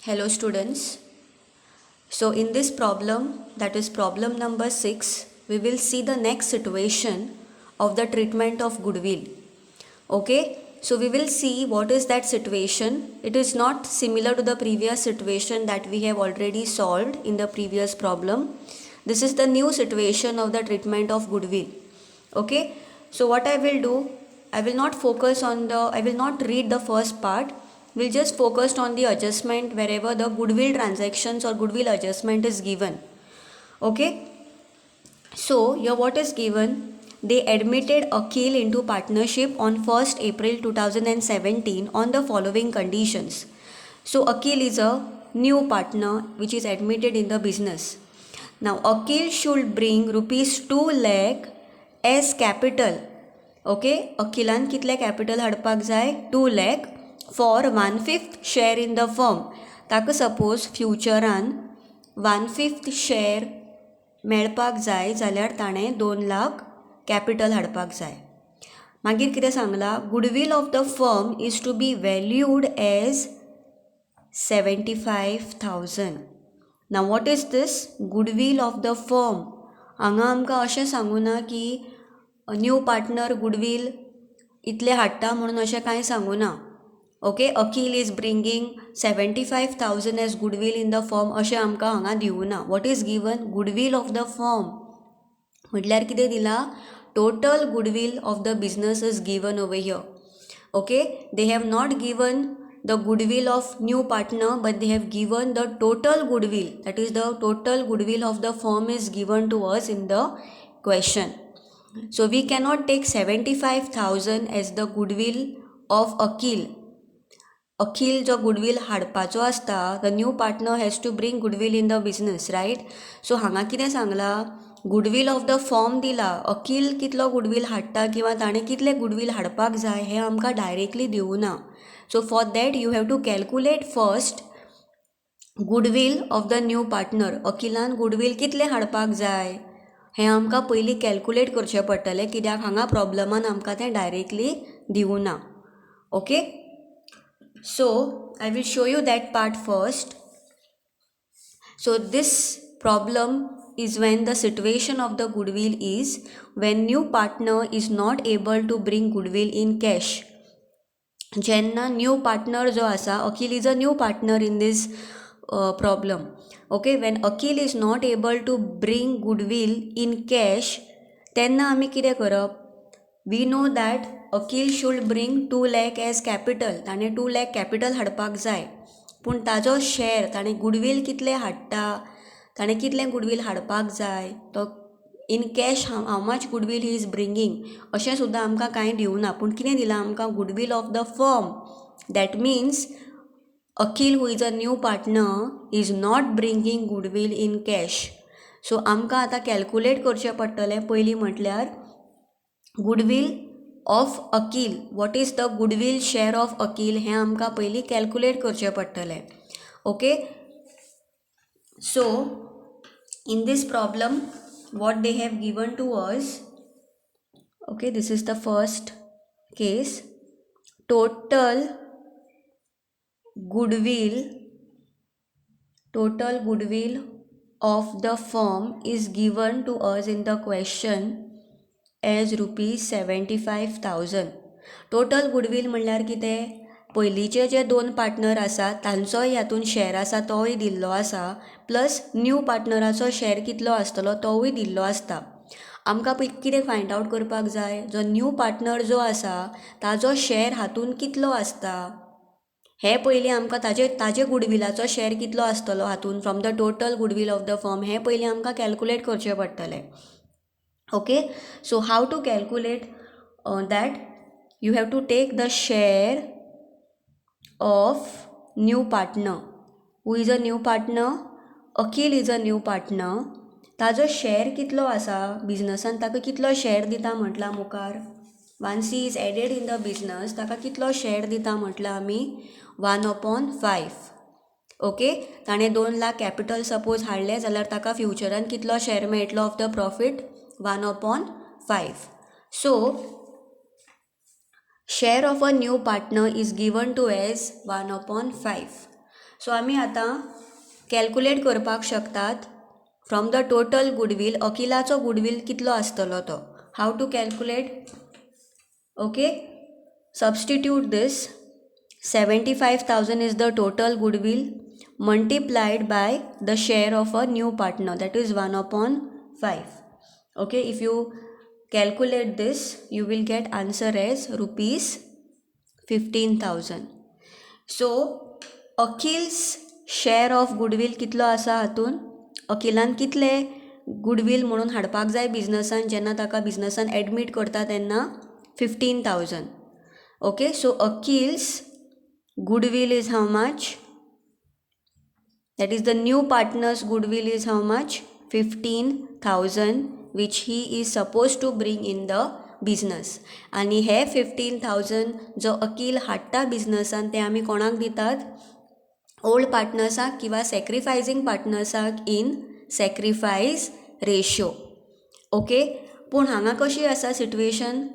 Hello students. So in this problem, that is problem number 6, we will see the next situation of the treatment of goodwill. Okay, so we will see what is that situation. It is not similar to the previous situation that we have already solved in the previous problem. This is the new situation of the treatment of goodwill. Okay, so what I will do, I will not read the first part. We'll just focus on the adjustment wherever the goodwill transactions or goodwill adjustment is given. Okay, so here what is given, they admitted Akhil into partnership on 1st April 2017 on the following conditions. So Akhil is a new partner which is admitted in the business. Now Akhil should bring rupees 2 lakh as capital. Okay, Akhilan कितले capital हाडपाक जाय 2 lakh for 1/5 share in the firm. ताका suppose futurean 1/5 share मेळपाक जाय जाल्यार ताणें 2 lakh capital हाडपाक जाय. मागीर कितें सांगलां, goodwill of the firm is to be valued as 75,000. Now what is this goodwill of the firm. हांगा आमकां अशें सांगूं ना की न्यू पार्टनर गुडवील इतले हाडटा म्हणून अशें कांय सांगूं ना. Okay, Akhil is bringing 75,000 as goodwill in the firm अशें आमकां हांगा दिवं ना. What is given goodwill of the firm म्हटल्यार कितें दिलां, total goodwill of the business is given over here. Okay, they have not given the goodwill of new partner but they have given the total goodwill, that is the total goodwill of the firm is given to us in the question. So we cannot take 75,000 as the goodwill of Akhil. Akhil जो goodwill हाडपाचो आसता, the new partner has to bring goodwill in the business, right? So हांगा कितें सांगलां, goodwill of the form दिला. अखिल कितलो गुडवील हाडटा किंवा ताणें कितले गुडवील हाडपाक जाय हें आमकां डायरेक्टली दिवं ना. So for that you have to calculate first goodwill of the new partner. अखिलान गुडवील कितले हाडपाक जाय हें आमकां पयलीं कॅल्कुलेट करचें पडटलें, कित्याक हांगा प्रॉब्लमान आमकां तें डायरेक्टली दिवं ना. Okay, so I will show you that part first. So this problem is when the situation of the goodwill is when new partner is not able to bring goodwill in cash. जेन्ना new partner जो आसा, Akhil is a new partner in this problem. Okay, when Akhil is not able to bring goodwill in cash, तेन्ना आमी कितें करप. We know that Akhil should bring 2 lakh as capital. ताणें 2 lakh capital हाडपाक जाय, पूण ताजो शेअर ताणें गुडवील कितले हाडटा, ताणें कितलें गुडवील हाडपाक जाय, तो in cash how much goodwill he is bringing अशें सुद्दां आमकां कांय दिवं ना. पूण कितें दिलां आमकां goodwill of the firm. That means Akhil who is a new partner is not bringing goodwill in cash. So आमकां आतां कॅल्कुलेट करचें पडटलें. पयलीं म्हटल्यार goodwill of Akhil, what is the goodwill share of Akhil हें आमकां पयलीं कॅल्कुलेट करचें पडटलें. Okay, so in this problem what they have given to us, okay, this is the first case. total goodwill of the firm is given to us in the question as rupees 75,000. total goodwill म्हणल्यार कितें, पयलींचे जे 2 partner आसा तांचोय ह्यातून share आसा तोय दिल्लो आसा, plus new पार्टनराचो share कितलो आसतलो तोय दिल्लो आसता. आमकां कितें फायंड आवट करपाक जाय, जो न्यू पार्टनर जो आसा ताजो शेअर हातून कितलो आसता हें पयलीं आमकां ताजे गुडविलाचो शेअर कितलो आसतलो हातून from the total goodwill of the firm हें पयलीं आमकां कॅल्कुलेट करचें पडटलें. Okay, so how to calculate that, you have to take the share of new partner. Who is a new partner? Akhil is a new partner. ताजो share कितलो आसा बिजनसान, ताका कितलो शेअर दिता म्हटला मुखार. Once he is added in the business ताका कितलो शेअर दिता म्हटला आमी 1/5. ओके, ताणें 2 लाख कॅपिटल सपोज हाडलें जाल्यार ताका फ्युचरान कितलो शेअर मेळटलो of the profit 1/5. So share of a new partner is given to as 1/5. So आमी आतां कॅल्कुलेट करपाक शकतात फ्रॉम द टोटल गुडवील अकिलाचो गुडवील कितलो आसतलो तो. How to calculate? Okay, substitute this 75,000 is the total goodwill multiplied by the share of a new partner, that is 1/5. Okay, if you calculate this you will get answer as rupees 15,000. So Akhil's share of goodwill कितलो आसा हातून? अखिलान कितले गुडवील म्हणून हाडपाक जाय बिजनसान जेन्ना ताका बिजनसान admit करता तेन्ना? 15,000. Okay, so Akhil's goodwill is how much? That is the new partner's goodwill is how much? 15,000, which he is supposed to bring in the business. आणि हे 15,000 जो अखिल हाडटा बिजनसान ते आमी कोणाक दितात? ओल्ड पार्टनर्साक किंवा सॅक्रिफायजींग पार्टनर्साक इन सॅक्रिफायस रेशियो. ओके, पूण हांगा कशी आसा situation?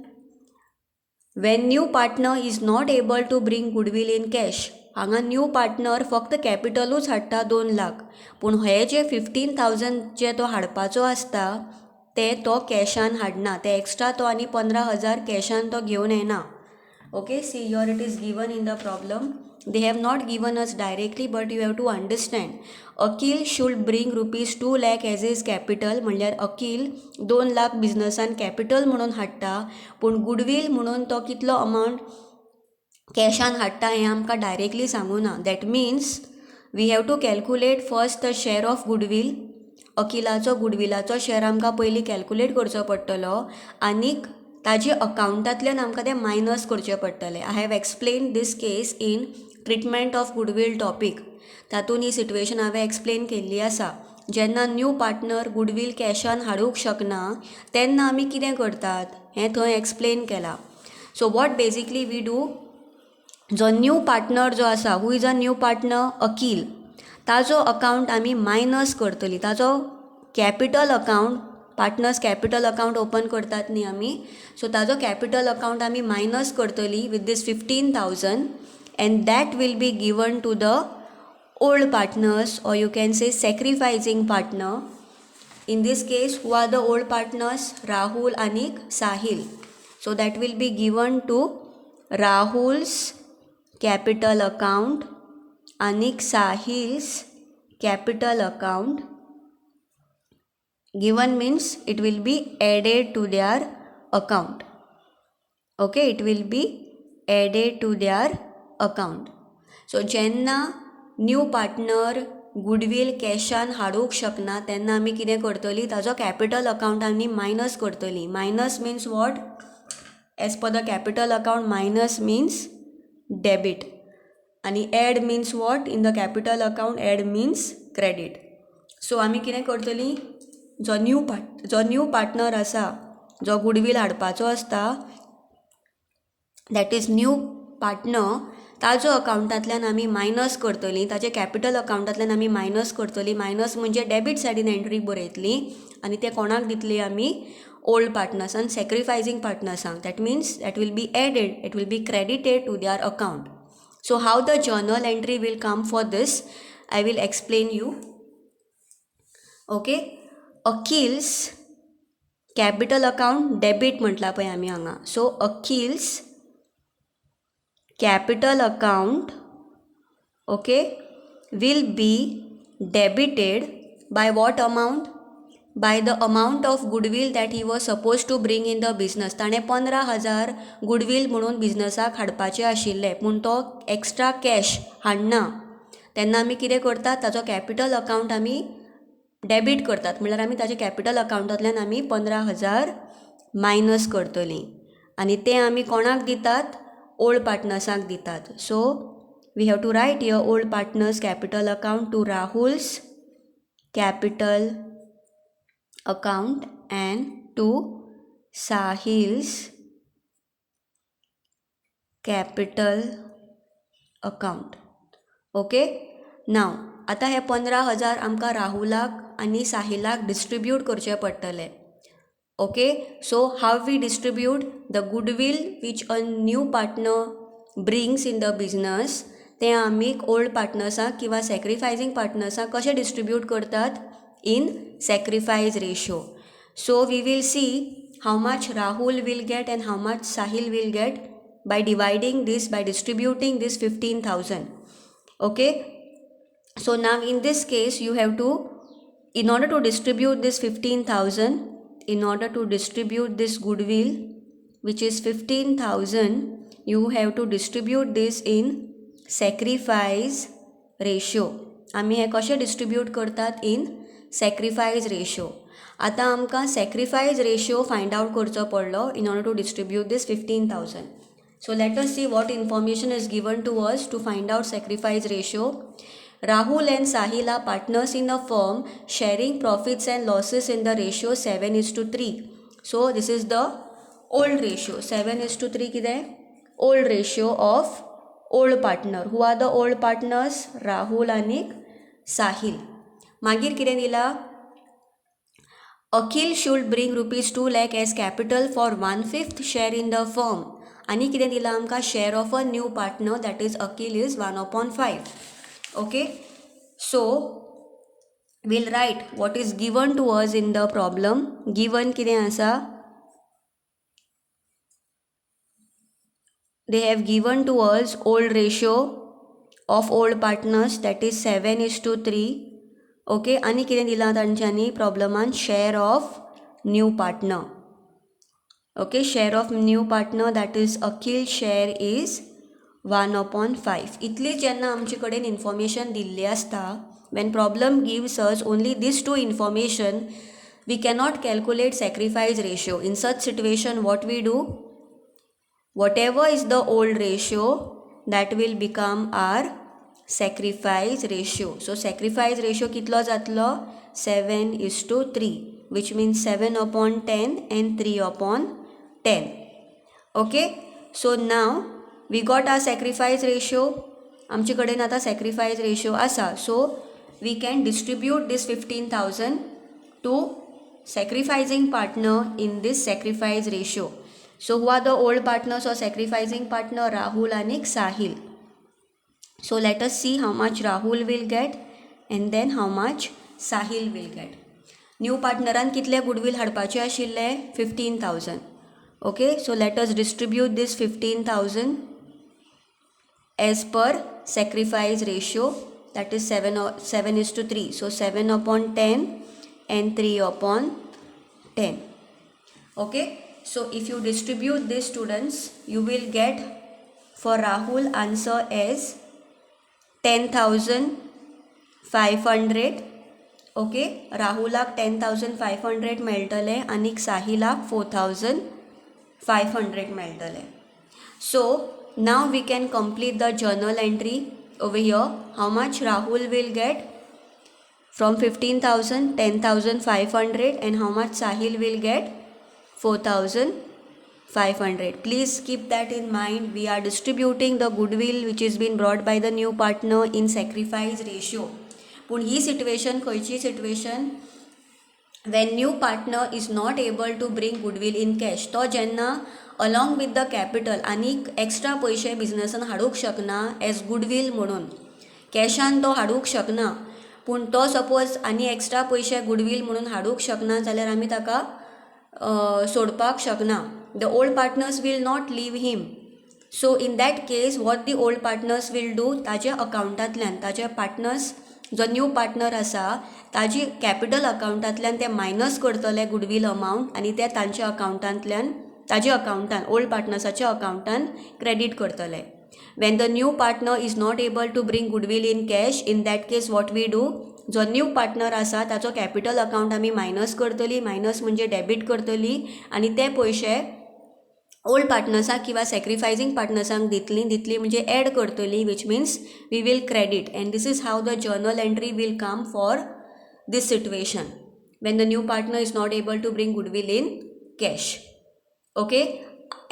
when new partner is not able to bring goodwill in cash, हांगा न्यू पार्टनर फक्त कॅपिटलूच हाडटा 2 लाख, पूण हे जे 15,000 जे तो हाडपाचो आसता ते तो कॅशान हाडना, ते एक्स्ट्रा तो आनी 15,000 कॅशान तो घेवन येना. Okay, see here it is given in the problem. They have not given us directly, but you have to understand. Akhil should bring rupees 2 lakh as his capital. म्हणल्यार अखिल 2 लाख बिजनसान कॅपिटल म्हणून हाडटा, पूण गुडवील म्हणून तो कितलो अमावंट कॅशान हाडटा हें आमकां डायरेक्टली सांगूना. That means we have to calculate first the share of goodwill. अखिलाचो गुडविलाचो शेअर आमकां पयलीं कॅल्कुलेट करचो पडटलो आनीक ताजे अकाउंटांतल्यान आमकां तें मायनस करचें पडटलें. I have explain this case in treatment of goodwill topic. तातूंत ही सिट्युएशन हांवें एक्सप्लेन केल्ली आसा. जेन्ना न्यू पार्टनर गुडवील कॅशान हाडूंक शकना तेन्ना आमी कितें करतात हें थंय एक्सप्लेन केलां. So what basically we do, जो न्यू पार्टनर जो आसा, who is a new partner? Akhil. ताजो अकाउंट आमी मायनस करतलीं. ताजो capital account, partners capital account open करतात न्ही आमी, सो ताजो कॅपिटल अकाउंट आमी मायनस करतलीं with this 15,000 and that will be given to the old partners, or you can say sacrificing partner. In this case, who are the old partners? Rahul and Sahil. So that will be given to Rahul's capital account and Sahil's capital account. Given means it will be added to their account. Okay, it will be added to their account. So जेन्ना new partner goodwill कॅशान हाडूंक शकना तेन्ना आमी कितें करतलीं? ताजो capital account आमी मायनस करतलीं. Minus means what? As per the capital account minus means debit आनी add means what? In the capital account add means credit. So आमी कितें करतलीं? जो न्यू पार्टनर आसा, जो गुडवील हाडपाचो आसता, दॅट इज न्यू पार्टनर, ताजो अकाउंटांतल्यान आमी मायनस करतलीं, ताजे कॅपिटल अकाउंटांतल्यान आमी मायनस करतलीं. मायनस म्हणजे डेबीट सायडीन एंट्री बरयतलीं आनी ते कोणाक दितलीं आमी? ओल्ड पार्टनर्सांक, सॅक्रिफायजींग पार्टनर्सांक. That means that will be added, it will be credited to their account. So how the journal entry will come for this, I will explain you. Okay, Akhil's capital account debit म्हटला पळय आमी हांगा. सो अखिल्स capital account, okay, will be debited by what amount? By the amount of goodwill that he was supposed to bring in the business. ताणें 15,000 गुडवील म्हणून बिजनसाक हाडपाचें आशिल्लें, पूण तो एक्स्ट्रा कॅश हाडना. तेन्ना आमी कितें करतात? ताजो कॅपिटल अकाउंट आमी डेबीट करतात. म्हणल्यार आमी ताजे कॅपिटल अकाउंटांतल्यान आमी 15,000 मायनस करतलीं आनी तें आमी कोणाक दितात? ओल्ड पार्टनर्सांक दितात. So we have to write here old partners capital account to Rahul's capital account and to Sahil's capital account. Okay, now आतां हे 15,000 आमकां राहुलाक आनी साहिलाक डिस्ट्रिब्यूट करचे पडटले. Okay, so how we distribute? The goodwill which a new partner brings in the business, तें आमी old पार्टनर्सांक किंवा सॅक्रिफायजींग पार्टनर्सांक कशें डिस्ट्रिब्यूट करतात in sacrifice ratio. So we will see how much Rahul will get and how much Sahil will get by dividing this, by distributing this 15,000. Okay, so now in this case you have to, in order to distribute this 15,000, in order to distribute this goodwill which is 15,000, you have to distribute this in sacrifice ratio. आमी हे कशें distribute करतात in sacrifice ratio. आतां आमकां सॅक्रिफायज ratio find out करचो पडलो in order to distribute this 15,000. So let us see what information is given to us to find out sacrifice ratio. Rahul and Sahil are partners in a firm sharing profits and losses in the ratio 7:3. So this is the old ratio. 7:3 कितें? Old ratio of old partner. Who are the old partners? Rahul and Sahil. मागीर कितें दिला? Akhil should bring rupees 2 lakh as capital for 1/5 share in the firm. आनी कितें दिला आमकां? Share of a new partner that is Akil is 1/5. Okay, so will write what is given to us in the problem. Given कितें आसा? They have given to us old ratio of old partners that is 7:3. Okay, आनी कितें दिलां तांच्यांनी प्रॉब्लमान? Share of new partner. Okay, share of new partner that is Akhil share is 1/5. इतली जेन्ना आमचे कडेन इन्फॉर्मेशन दिल्ली आसता, when problem gives us only these two information, we cannot calculate sacrifice ratio. In such situation what we do? Whatever is the old ratio that will become our sacrifice ratio. So sacrifice ratio कितलो जातलो? 7:3, which means 7/10 and 3/10. Okay, so now we got our sacrifice ratio. आमचे कडेन आतां sacrifice ratio आसा, so we can distribute this 15,000 to sacrificing partner in this sacrifice ratio. So who are the old partners or sacrificing partner? Rahul and Sahil. So let us see how much Rahul will get and then how much Sahil will get. New पार्टनरान कितले goodwill हाडपाचे आशिल्ले? 15,000. Okay, so let us distribute this 15,000 as per sacrifice ratio, that is 7:3. So 7/10 and 3/10. Okay, so if you distribute this, students, you will get for Rahul answer as 10,500. Okay, राहुलाक 10,500 मेळटले आनी साहिलाक 4,500 मेळटले. So now we can complete the journal entry over here. How much Rahul will get from 15,000? 10,500. And how much Sahil will get? 4,500. Please keep that in mind. We are distributing the goodwill which is been brought by the new partner in sacrifice ratio. पूण ही situation खंयची situation? when new partner is not able to bring goodwill in cash. तो जेन्ना along with the capital आनीक extra पयशे बिजनेसान हाडूंक शकना as goodwill म्हणून, कॅशान तो हाडूंक शकना, पूण तो सपोज आनी एक्स्ट्रा पयशे गुडविल म्हणून हाडूंक शकना जाल्यार आमी ताका सोडपाक शकना. The old partners will not leave him. So in that case what the old partners will do? ताजे अकाउंटांतल्यान, ताजे पार्टनर्स जो न्यू पार्टनर आसा ताजी कॅपिटल अकाउंटांतल्यान ते मायनस करतले गुडविल अमावंट आनी ते तांच्या अकाउंटांतल्यान, ताजे अकाउंटान, ओल्ड पार्टनर्साच्या अकाउंटान क्रेडीट करतले. When the new partner is not able to bring goodwill in cash, in that case what we do? जो न्यू पार्टनर आसा ताचो कॅपिटल अकाउंट आमी मायनस करतली, मायनस म्हणजे डेबीट करतली आनी ते पयशे ओल्ड पार्टनर्सांक किंवा सॅक्रिफायजींग पार्टनर्सांक दितली म्हणजे एड करतली, which means we will credit. And this is how the journal entry will come for this situation when the new partner is not able to bring goodwill in cash. Okay,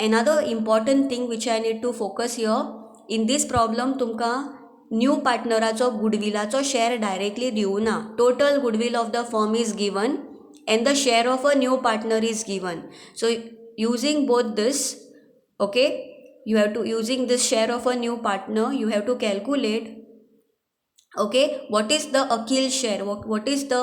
another important thing which I need to focus here in this problem, तुमका new पार्टनराचो गुडविलाचो share directly दिवना. Total goodwill of the firm is given and the share of a new partner is given. So using both this, okay, you have to, using this share of a new partner, you have to calculate, okay, what is the Akhil share, what is the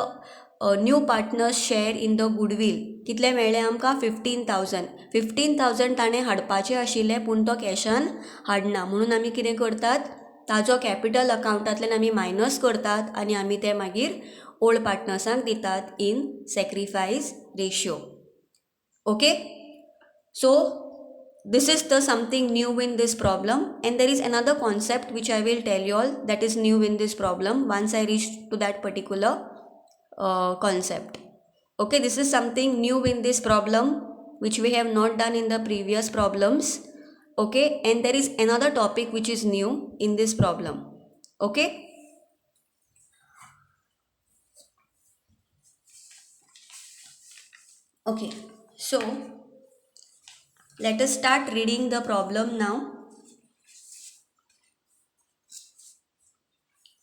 new partner's share in the goodwill. कितले मेळ्ळे आमकां 15,000 ताणें हाडपाचें आशिल्लें पूण तो कॅशान हाडना म्हणून आमी कितें करतात, ताजो कॅपिटल अकावंटांतल्यान आमी मायनस करतात आनी आमी तें मागीर ओल्ड पार्टनर्सांक दितात in sacrifice ratio. Okay, so this is the something new in this problem, and there is another concept which I will tell you all that is new in this problem once I reach to that particular concept. Okay, this is something new in this problem which we have not done in the previous problems. Okay, and there is another topic which is new in this problem. Okay, okay, so let us start reading the problem now.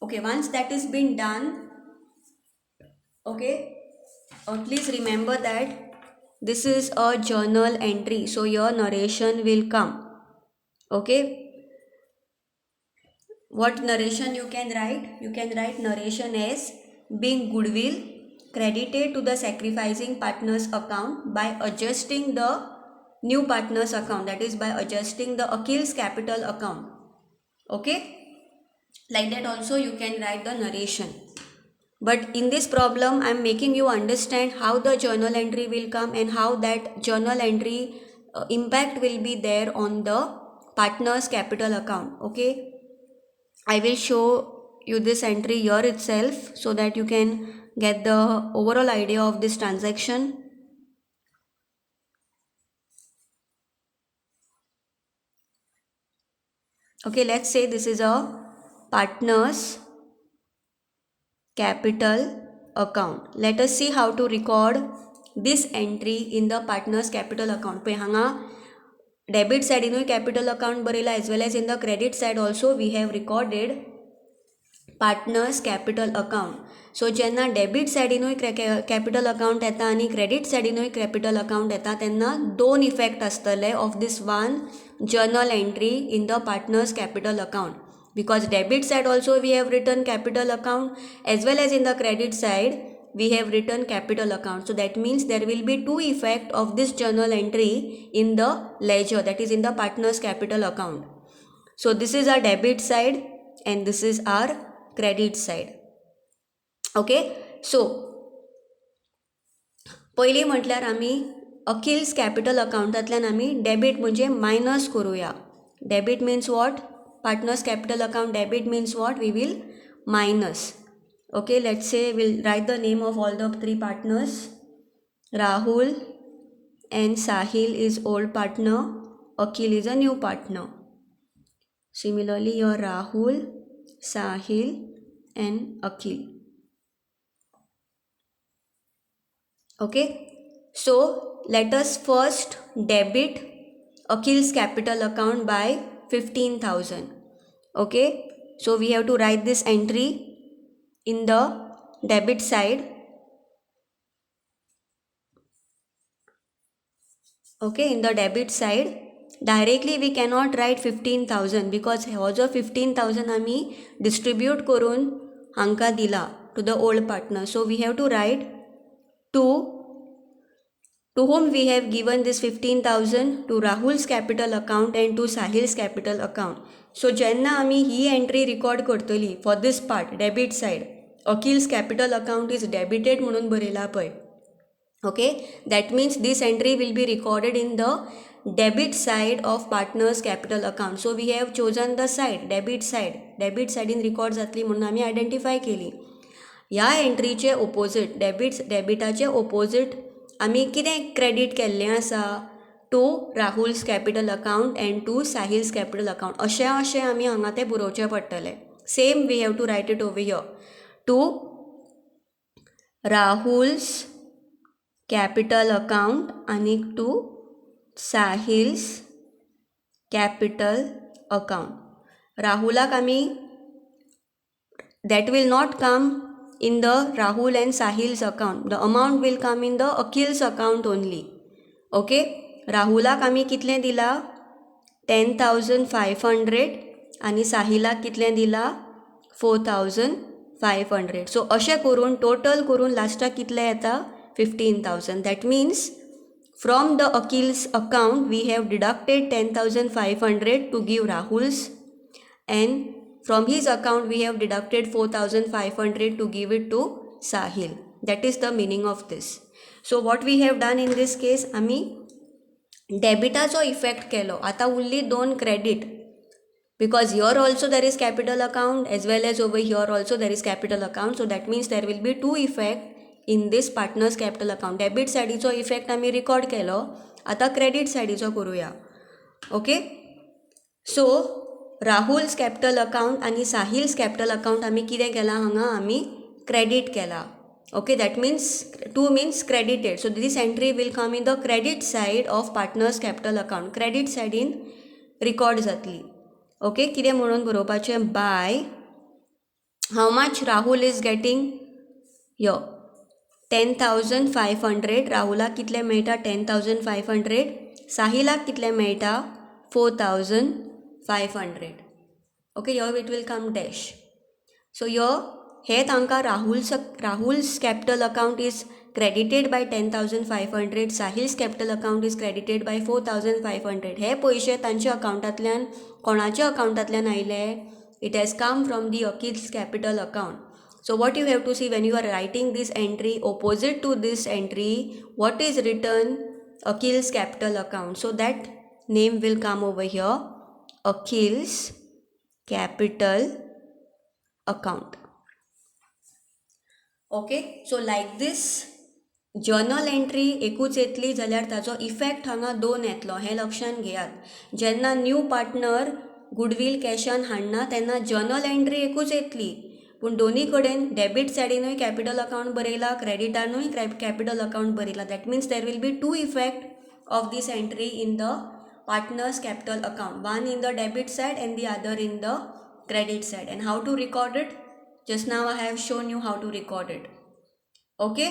Okay, once that is been done, okay, please remember that this is a journal entry, so your narration will come. Okay, what narration you can write? You can write narration as being goodwill credited to the sacrificing partner's account by adjusting the new partner's account, that is by adjusting the Akhil's capital account. Okay, like that also you can write the narration. But in this problem I am making you understand how the journal entry will come and how that journal entry impact will be there on the partner's capital account. Okay, I will show you this entry here itself so that you can get the overall idea of this transaction. Okay, let's say this is a partner's capital account. Let us see how to record this entry in the partner's capital account. Pay hanga debit side inu capital account barela as well as in the credit side also we have recorded partner's capital account. So jenna debit side inu capital account येता आणि credit side inu capital account येता तेन्ना दोन effect आसतले of this one journal entry in the partner's capital account, because debit side also we have written capital account as well as in the credit side we have written capital account. So that means there will be two effect of this journal entry in the ledger, that is in the partner's capital account. So this is our debit side and this is our credit side. Okay, so पयली म्हटल्यार आमी अखिल्स capital अकाउंटांतल्यान आमी debit म्हणजे minus करूया. Debit means what? Partner's capital account debit means what? We will minus. Okay, let's say we'll write the name of all the three partners. Rahul and Sahil is old partner, Akhil is a new partner. Similarly, your Rahul, Sahil and Akhil. Okay, so let us first debit Akhil's capital account by 15,000. Okay, so we have to write this entry in the debit side. Okay, in the debit side directly we cannot write 15,000 because हो जो 15,000 आमी distribute करून हांका दिला to the old partner. So we have to write to whom we have given this 15,000, to Rahul's capital account and to Sahil's capital account. So jenna आमी ही entry record करतली for this part debit side, Akhil's capital account is debited म्हणून बरयला पळय. Okay, that means this entry will be recorded in the debit side of partner's capital account. So we have chosen the side debit side in record जातली म्हणून आमी identify केली. ह्या एंट्रीचे opposite डेबिटाचे opposite आमी कितें क्रेडिट केल्लें आसा to Rahul's capital account and to Sahil's capital account अशें आमी हांगा तें बरोवचें पडटलें. Same we have to write it over here to Rahul's capital account आनी टू साहिल्स कॅपिटल अकाउंट. राहुलाक आमी that will not come in the Rahul and Sahil's account, the amount will come in the Akhil's account only. Okay, Rahulak आमी कितलें दिला 10,500 आनी साहिलाक कितलें दिला 4,500. सो अशें करून टोटल करून लास्टाक कितलें येता 15,000. That means from the Akil's account we have deducted 10,500 to give Rahul's and from his account we have deducted 4,500 to give it to Sahil. That is the meaning of this. So what we have done in this case, आमी डेबिटाचो effect केलो. आतां उरली 2 credit, because here also there is capital account as well as over here also there is capital account. So that means there will be 2 effect in this partners capital account. Debit सायडीचो effect आमी record केलो. आतां credit सायडीचो करूया. Okay, so Rahul's capital account आनी Sahil's capital account आमी कितें केलां हांगा आमी क्रेडीट केला. Okay, that means 2 means credited. So this entry will come in the credit side of partners capital account. Credit सायडीन रिकॉर्ड जातली. ओके, कितें म्हणून बरोवपाचें, by how much Rahul is getting यो 10,500. राहुलाक कितलें मेळटा 10,500. साहिलाक कितलें मेळटा 4,500. ओके, here it will come dash. So here हे तांकां Rahul's capital account is credited by 10,500. Sahil's capital account is credited bye 4,500. हे पयशे तांच्या अकाउंटांतल्यान कोणाच्या अकाउंटांतल्यान आयले, it has come from the Akil's capital account. So what you have to see when you are writing this entry, opposite to this entry what is written, Akhil's capital account. So that name will come over here, Akhil's capital account. Okay, so like this journal entry एकूच येतली जाल्यार ताचो effect हांगा 2 येतलो, हें लक्षान घेयात. जेन्ना न्यू पार्टनर गुडवील कॅशान हाडना तेन्ना जर्नल एंट्री एकूच येतली, पूण दोनी कडेन डेबिट सायडीनूय कॅपिटल अकाउंट बरयला, क्रेडिटानूय कॅपिटल अकाउंट बरयला. That means there will be 2 effect of this entry in the partners capital account, one in the debit side and the other in the credit side. And how to record it? Just now I have shown you how to record it. Okay,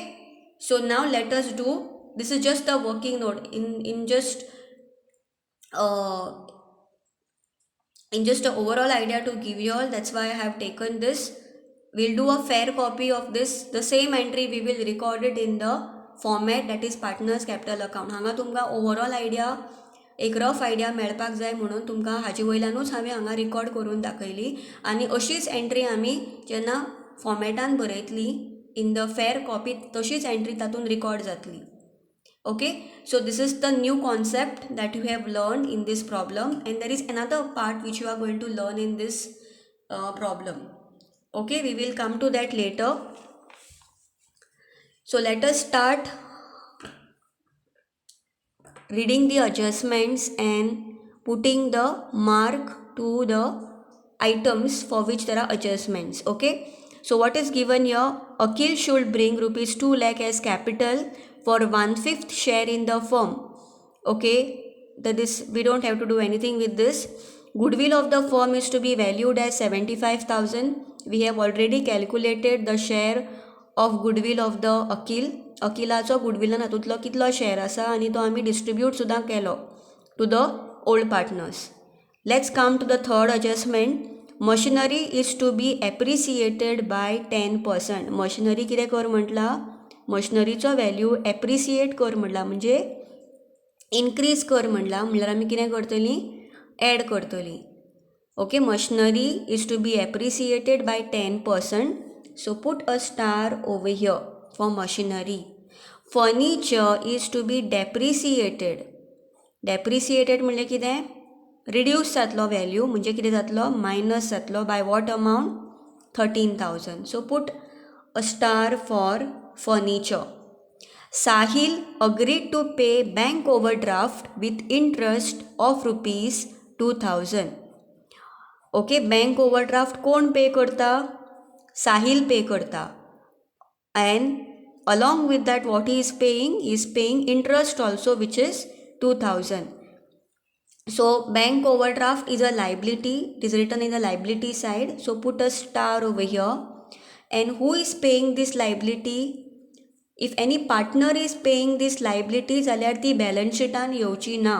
so now let us do, this is just a working note in just an overall idea to give you all. That's why I have taken this. We'll do a fair copy of this. The same entry we will record it in the format that is partners capital account. हांगा तुमकां overall idea, एक rough idea मेळपाक जाय म्हणून तुमकां हाजे वयल्यानूच हांवें हांगा रिकॉर्ड करून दाखयली. आनी अशीच एंट्री आमी जेन्ना फॉर्मेटान बरयतली इन द फेर कॉपी, तशीच एंट्री तातूंत रिकॉर्ड जातली. Okay, so this is the new concept that you have learn in this problem, and there is another part which you are going to learn in this problem. Okay, we will come to that later. So let us start reading the adjustments and putting the mark to the items for which there are adjustments. Okay, so what is given here, Akhil should bring rupees 2 lakh as capital for 1/5 share in the firm. Okay, that is, we don't have to do anything with this. Goodwill of the firm is to be valued as 75,000. We have already calculated the share of goodwill of the Akhil. अकिलाचो गुडविलान हातूंतलो कितलो share आसा आनी तो आमी distribute सुद्दां केलो to the old partners. Let's come to the third adjustment. Machinery is to be appreciated by 10%. Machinery कितें कर म्हटलां, मशिनरीचो वॅल्यू एप्रिसिएट कर म्हटला, म्हणजे इनक्रीज कर म्हटला, म्हणल्यार आमी कितें करतलीं, एड करतलीं. Okay, machinery is to be appreciated by 10%. So put a star over here for machinery. Furniture is to be depreciated. Depreciated म्हणजे कितें, रिड्यूस जातलो वॅल्यू, म्हणजे कितें जातलो, मायनस जातलो. Bye what amount, 13,000. So put a star for furniture. Sahil agreed to pay bank overdraft with interest of ₹2,000. Okay, bank overdraft कोण pay करता, Sahil पे करता. And along with that what he is paying interest also, which is 2,000. So bank overdraft is a liability, it is written in the liability side. So put a star over here. And who is paying this liability? If any partner is paying this liability जाल्यार ती balance sheetan येवची ना.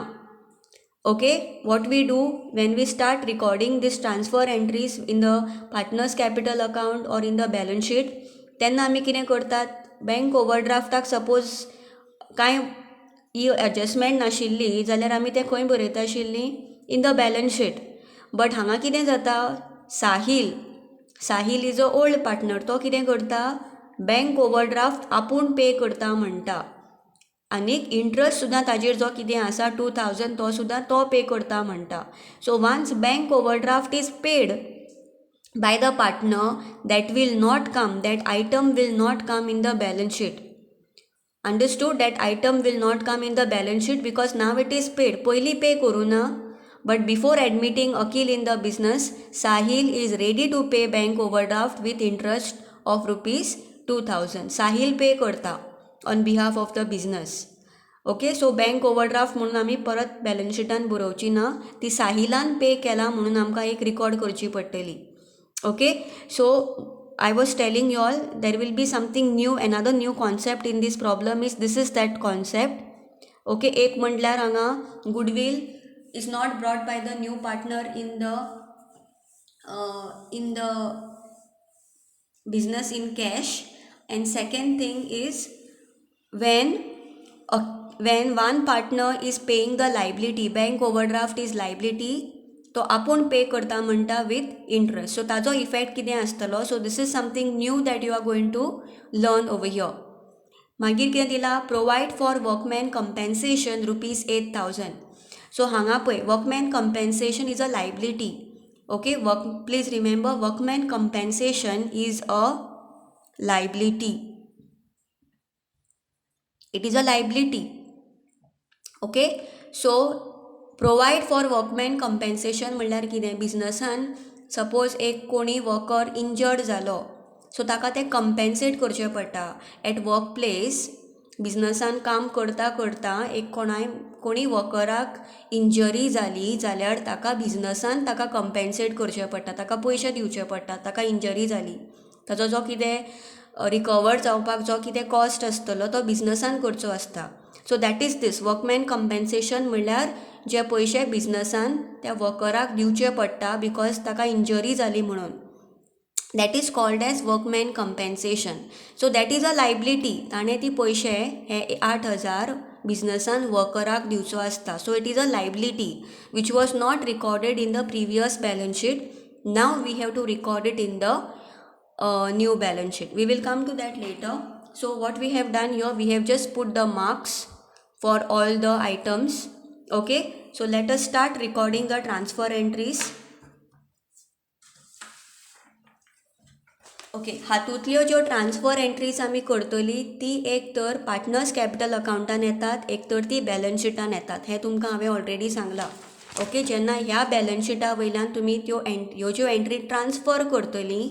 Okay, what we do when we start recording this transfer entries in the partners capital account or in the balance sheet, तेन्ना आमी कितें करतात, bank ओवरड्राफ्टाक suppose कांय adjustment नाशिल्ली जाल्यार आमी तें खंय बरयता आशिल्लीं, इन द बॅलन्स शीट. बट हांगा कितें जाता, Sahil is a old partner. तो कितें करता, बँक ओवरड्राफ्ट आपूण पे करता म्हणटा, आनीक इंट्रस्ट सुद्दां ताजेर जो कितें आसा 2000 तो सुद्दां तो पे करता म्हणटा. So once bank overdraft is paid by the partner, that will not come, that item will not come in the balance sheet. Understood? That item will not come in the balance sheet because now it is paid. पयली पे करूना, but before admitting Akhil in the business, Sahil is ready to pay bank overdraft with interest of rupees 2000. Sahil पे करता on behalf of the business. Okay, so bank overdraft म्हणून आमी परत balance शिटान बरोवची ना, ती साहिलान पे केला म्हणून आमकां एक रिकॉर्ड करची पडटली. Okay, so I was telling you all there will be something new, another new concept in this problem is this is that concept. Okay, एक म्हटल्यार हांगा goodwill is not brought by the new partner in the business in cash. And second thing is when one partner is paying the liability, bank overdraft is liability, तो आपूण पे करता म्हणटा with interest. सो ताजो effect कितें आसतलो. So this is something new that you are going to learn over here. मागीर कितें दिला, provide for workman compensation rupees 8000. So हांगा पळय, workman compensation is a liability. Okay, please remember, workman compensation is a liability. It is a liability. Okay, so provide for workman compensation म्हणल्यार कितें, बिजनसान suppose एक कोणी worker injured जालो, सो ताका तें कंपेन्सेट करचें पडटा. एट वर्क प्लेस बिजनसान काम करता करता एक कोणी वर्कराक इंजरी जाली जाल्यार ताका बिजनसान ताका कंपेन्सेट करचें पडटा, ताका पयशे दिवचे पडटा. ताका इंजरी जाली, ताजो जो कितें रिकवर जावपाक जो कितें कॉस्ट आसतलो तो बिजनसान करचो आसता. So that is this workman compensation म्हणल्यार जे पयशे बिजनसान त्या वर्कराक दिवचे पडटा बिकॉज ताका इंजरी जाली म्हणून. That is called as workman compensation. So that is a liability. ताणें ती पयशे हे 8000 बिजनसान वर्कराक दिवचो आसता. So it is a liability which was not recorded in the previous balance sheet. Now we have to record it in the new balance sheet. We will come to that later. So what we have done here, we have just put the marks for all the items. Okay, so let us start recording the transfer entries. Okay, हातूंतल्यो ज्यो transfer entries आमी करतली ती एक तर partners capital अकाउंटान येतात, एक तर ती बॅलन्स शिटान येतात. हें तुमकां हांवें ऑलरेडी सांगलां. ओके, जेन्ना ह्या बॅलन्स शिटा वयल्यान तुमी ह्यो ज्यो एंट्री ट्रान्सफर करतली,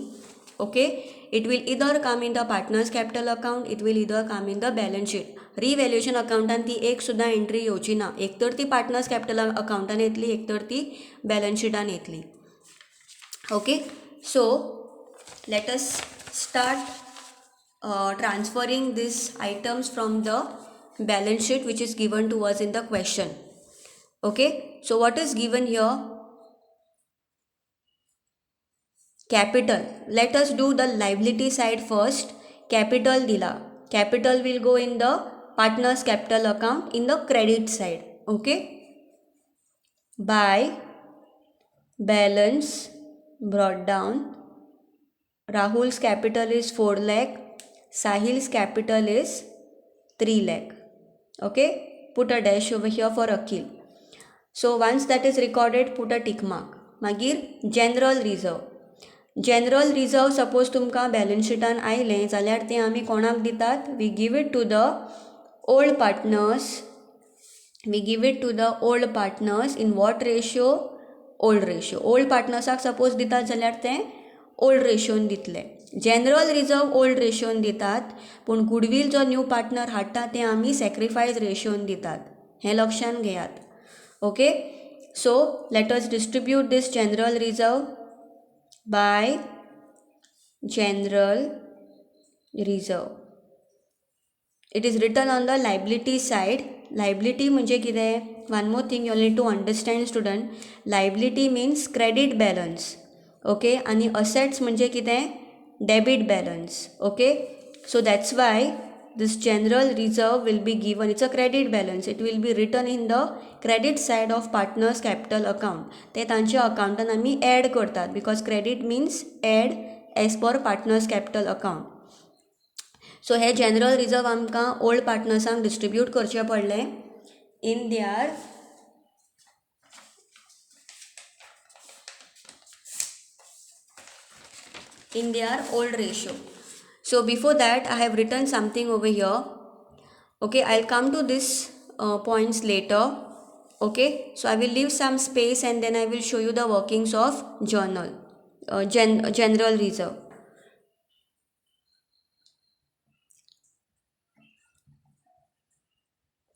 okay, it will either come in the partners capital account, it will either come in the balance sheet. Revaluation अकाउंटान ती एक सुद्दां एंट्री येवची ना. एक तर ती पार्टनर्स कॅपिटल अकाउंटान येतली, एक तर ती बॅलन्स शिटान येतली. Okay, so let us start transferring these items from the balance sheet which is given to us in the question. Okay, so what is given here? Capital. Let us do the liability side first. Capital dila. Capital will go in the partners capital account in the credit side. Okay, by balance brought down, Rahul's capital is 4 lakh, Sahil's capital is 3 lakh. Okay, put a dash over here for Akhil. So once that is recorded, put a tick mark. Magir general reserve. General reserve suppose तुमकां balance sheetan आयलें जाल्यार तें आमी कोणाक दितात? We give it to the old partners. We give it to the old partners in what ratio? Old ratio. Old partnersak suppose दितात जाल्यार तें ओल्ड रेशोन दितले. जनरल रिजर्व ओल्ड रेशोन दितात, पूण गुडवील जो न्यू पार्टनर हाडटा तें आमी सॅक्रिफायस रेशोन दितात. हें लक्षान घेयात. Okay, so let us distribute this general reserve by general reserve. It is written on the liability side liability म्हणजे कितें? One more thing you need to understand student. Liability means credit balance. Okay, आनी assets म्हणजे कितें? Debit balance. Okay, so that's why this general reserve will be given, it's a credit balance, it will be written in the credit side of partners capital account. ते तांच्या अकाउंटान आमी add करतात because credit means add as per partners capital account. So हे general reserve आमकां old पार्टनर्सांक distribute करचें पडलें in their old ratio. So before that I have written something over here. Okay, I'll come to this points later. Okay, so I will leave some space and then I will show you the workings of general reserve.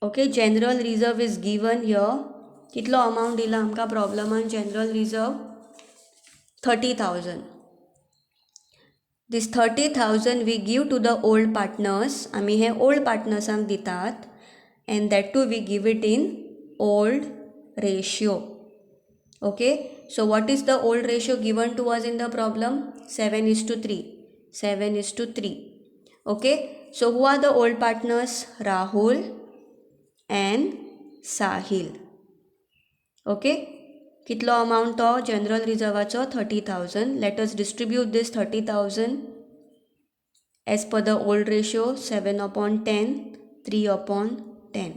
Okay, general reserve is given here. कितलो amount दिला आमकां प्रॉब्लमान? General reserve 30,000. This 30,000 we give to the old partners. आमी हे old पार्टनर्सांक दितात and that too we give it in old ratio. Okay, so what is the old ratio given to us in the problem? 7:3. 7:3. Okay, so who are the old partners? Rahul and Sahil. Okay, कितलो amount तो general रिजर्वाचो? 30,000. Let us distribute this 30,000 as per the old ratio, 7/10, 3/10.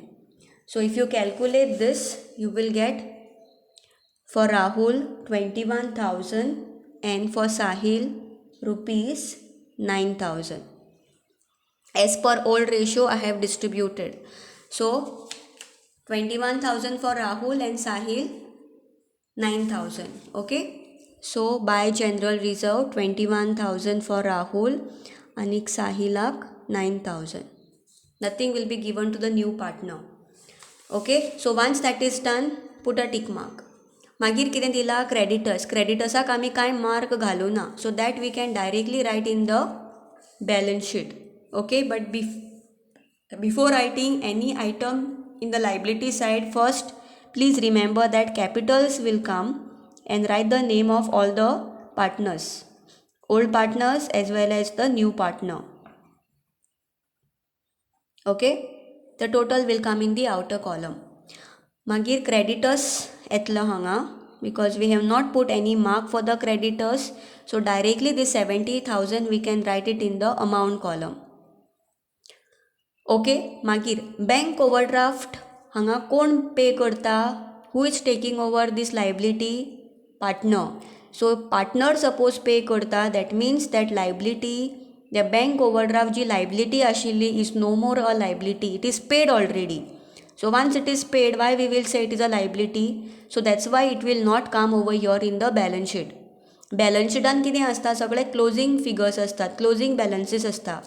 So if you calculate this, you will get for Rahul 21,000 and for Sahil rupees 9,000. As per old ratio I have distributed. So 21,000 for Rahul and Sahil 9,000. Okay, so by general reserve 21,000 for Rahul and Sahilak 9,000. Nothing will be given to the new partner. Okay, so once that is done, put a tick mark. मागीर कितें दिला? Creditors. क्रेडिटर्साक आमी कांय mark घालूना, so that we can directly write in the balance sheet. Okay, but before writing any item in the liability side, first please remember that capitals will come and write the name of all the partners, old partners as well as the new partner. Okay, the total will come in the outer column. Magir creditors etla hanga, because we have not put any mark for the creditors, so directly this 70,000 we can write it in the amount column. Okay, मागीर bank overdraft हांगा कोण pay करता? Who is taking over this liability? Partner. So partner suppose pay करता, that means that liability, the bank overdraft जी liability आशिल्ली is no more a liability, it is paid already. So once it is paid, why we will say it is a liability? So that's why it will not come over here in the balance sheet. Balance शीटान कितें आसता? सगळे closing figures असतात, closing बॅलन्सीस आसता.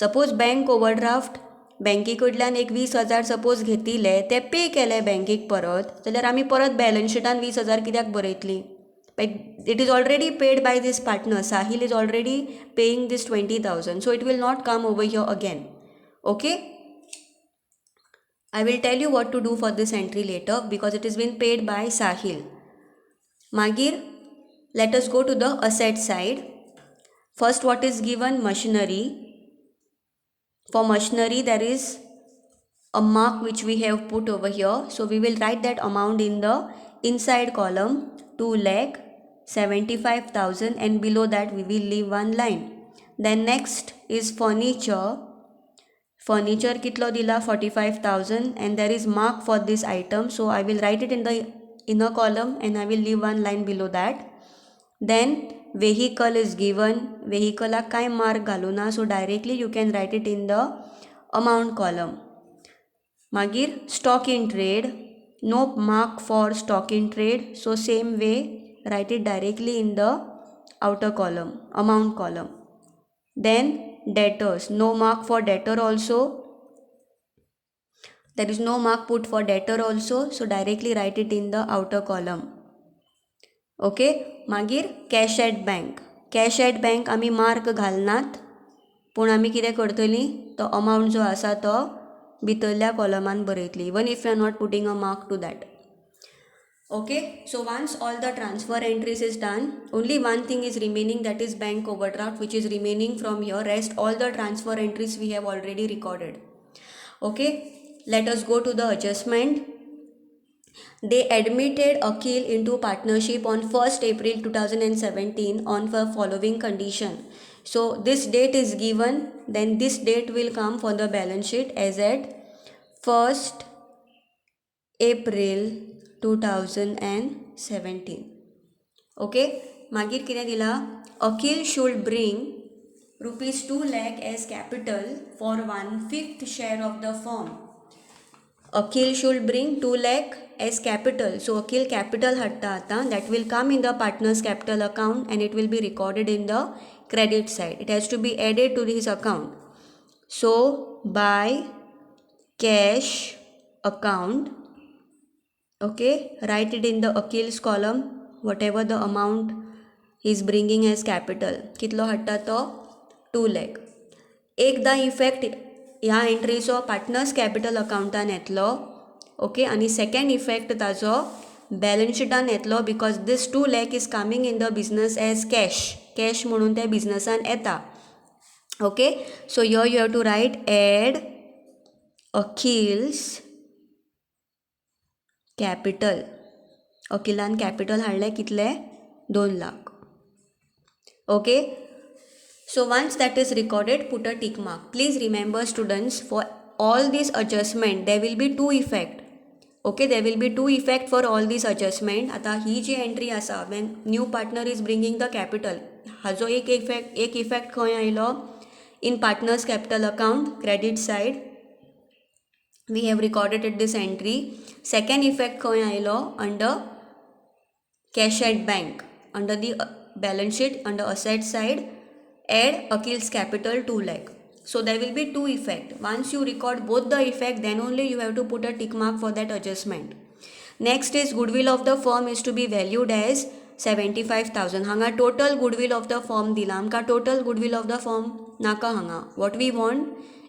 Suppose bank overdraft बँके कडल्यान एक 20,000 suppose घेतिले, ते पे केले बँकेक परत, जाल्यार आमी परत बॅलन्स शीटान 20,000 कित्याक बरयतली? It is already paid by this partner. Sahil is already paying this 20,000, so it will not come over here again. Okay, I will tell you what to do for this entry later because it is been paid by Sahil. Magir, let us go to the asset side. First, what is given? Machinery. For machinery, there is a mark which we have put over here. So we will write that amount in the inside column, 2,75,000, and below that we will leave one line. Then next is furniture. Furniture kitlo dila? 45,000, and there is mark for this item. So I will write it in the inner column and I will leave one line below that. Then vehicle is given. Vehicle kai mark galuna, so directly you can write it in the amount column. Magir stock in trade, no mark for stock in trade, so same way write it directly in the outer column, amount column. Then debtors, no mark for debtor also, there is no mark put for debtor also, so directly write it in the outer column. Okay, मागीर cash at bank. Cash at bank आमी mark घालनात, पूण आमी कितें करतलीं? तो amount जो आसा तो भितरल्या कॉलमान बरयतली, even if you are not putting a mark to that. Okay, so once all the transfer entries is done, only one thing is remaining, that is bank overdraft, which is remaining from here. Rest all the transfer entries we have already recorded. Okay, let us go to the adjustment. They admitted Akhil into partnership on 1st April 2017 on the following condition. So this date is given, then this date will come for the balance sheet as at 1st April 2017. Okay, मागीर कितें दिला, Akhil should bring rupees 2 lakh as capital for 1/5 share of the firm. Akhil should bring 2 lakh as capital. So Akhil capital hatta आता, that will come in the partner's capital account and it will be recorded in the credit side. It has to be added to his account. So by cash account, okay, write it in the Akhil's column, whatever the amount he is bringing as capital. कितलो हाडटा तो 2 lakh. एकदा effect ह्या एंट्रीचो partners capital अकाउंटान येतलो. Okay, आनी second effect ताजो balance शिटान येतलो, because this 2 lakh is coming in the business as cash म्हणून त्या बिजनसान येता. Okay, so you have to write add Akhil's capital. अखिलान कॅपिटल हाडले कितले, 2 lakh. Okay, so once that is recorded, put a tick mark. Please remember students, for all this adjustment there will be 2 effect. Okay, there will be 2 effect for all this adjustment. आता ही जी entry आसा, when new partner is bringing the capital, हाजो एक effect खंय आयलो, in partners capital account credit side we have recorded it this entry. Second effect खंय आयलो, under cash at bank, under the balance sheet, under asset side, add Akhil's capital 2 lakh. So there will be 2 effect. Once you record both the effect, then only you have to put a tick mark for that adjustment. Next is goodwill of the firm is to be valued as 75,000. हांगा total goodwill of the firm दिला. आमकां total goodwill of the firm नाका हांगा. What we want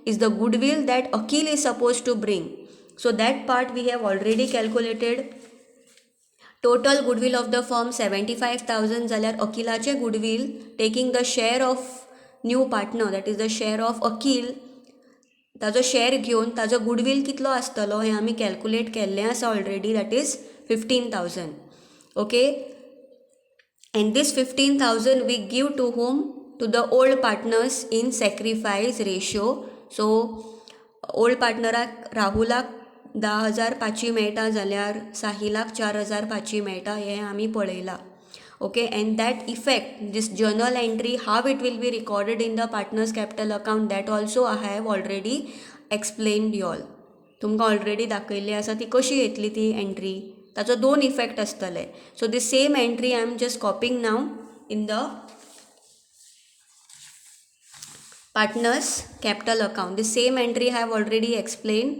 is the goodwill that Akhil is supposed to bring. So that part we have already calculated. Total goodwill of the firm 75,000 जाल्यार अखिलाचे goodwill, taking the share of new partner, that is the share of Akhil, ताजो share घेवन ताजो goodwill कितलो आसतलो हें आमी calculate केल्लें आसा already, that is 15,000. okay, and this 15,000 we give to whom? To the old partners in sacrifice ratio. So old पार्टनराक राहुलाक 10,500 मेळटा जाल्यार साहिलाक 4,500 मेळटा, हें आमी पळयलां. Okay, and that effect, this journal entry, how it will be recorded in the partners capital account, that also I have already explained you all. तुमकां ऑलरेडी दाखयल्ली आसा ती कशी येतली ती एंट्री, ताचो 2 इफेक्ट आसतले. So the same entry I am just copying now in the partners capital account. The same entry I have already explained.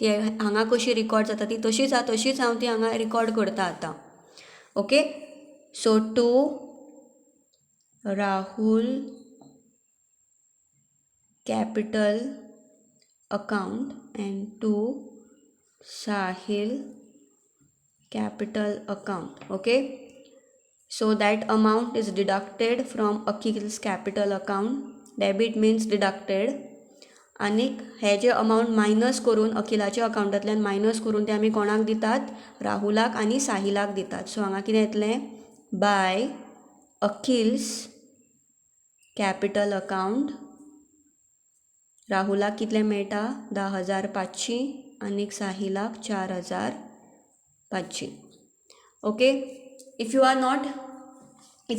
ती हांगा कशी रिकॉर्ड जाता ती तशीच हांव ती हांगा रिकॉर्ड करता आतां. Okay, so to Rahul capital account and to Sahil capital account. Okay, so that amount is deducted from Akhil's capital account. Debit means deducted. आनीक हे जे अमाउंट मायनस करून अखिलाच्या अकाउंटांतल्यान मायनस करून ते आमी कोणाक दितात, राहुलाक आनी साहिलाक दितात. सो हांगा कितें येतलें, बाय अखिल्स कॅपिटल अकाउंट राहुलाक कितलें मेळटा, 10,500 आनीक साहिलाक 4,500. Okay, if you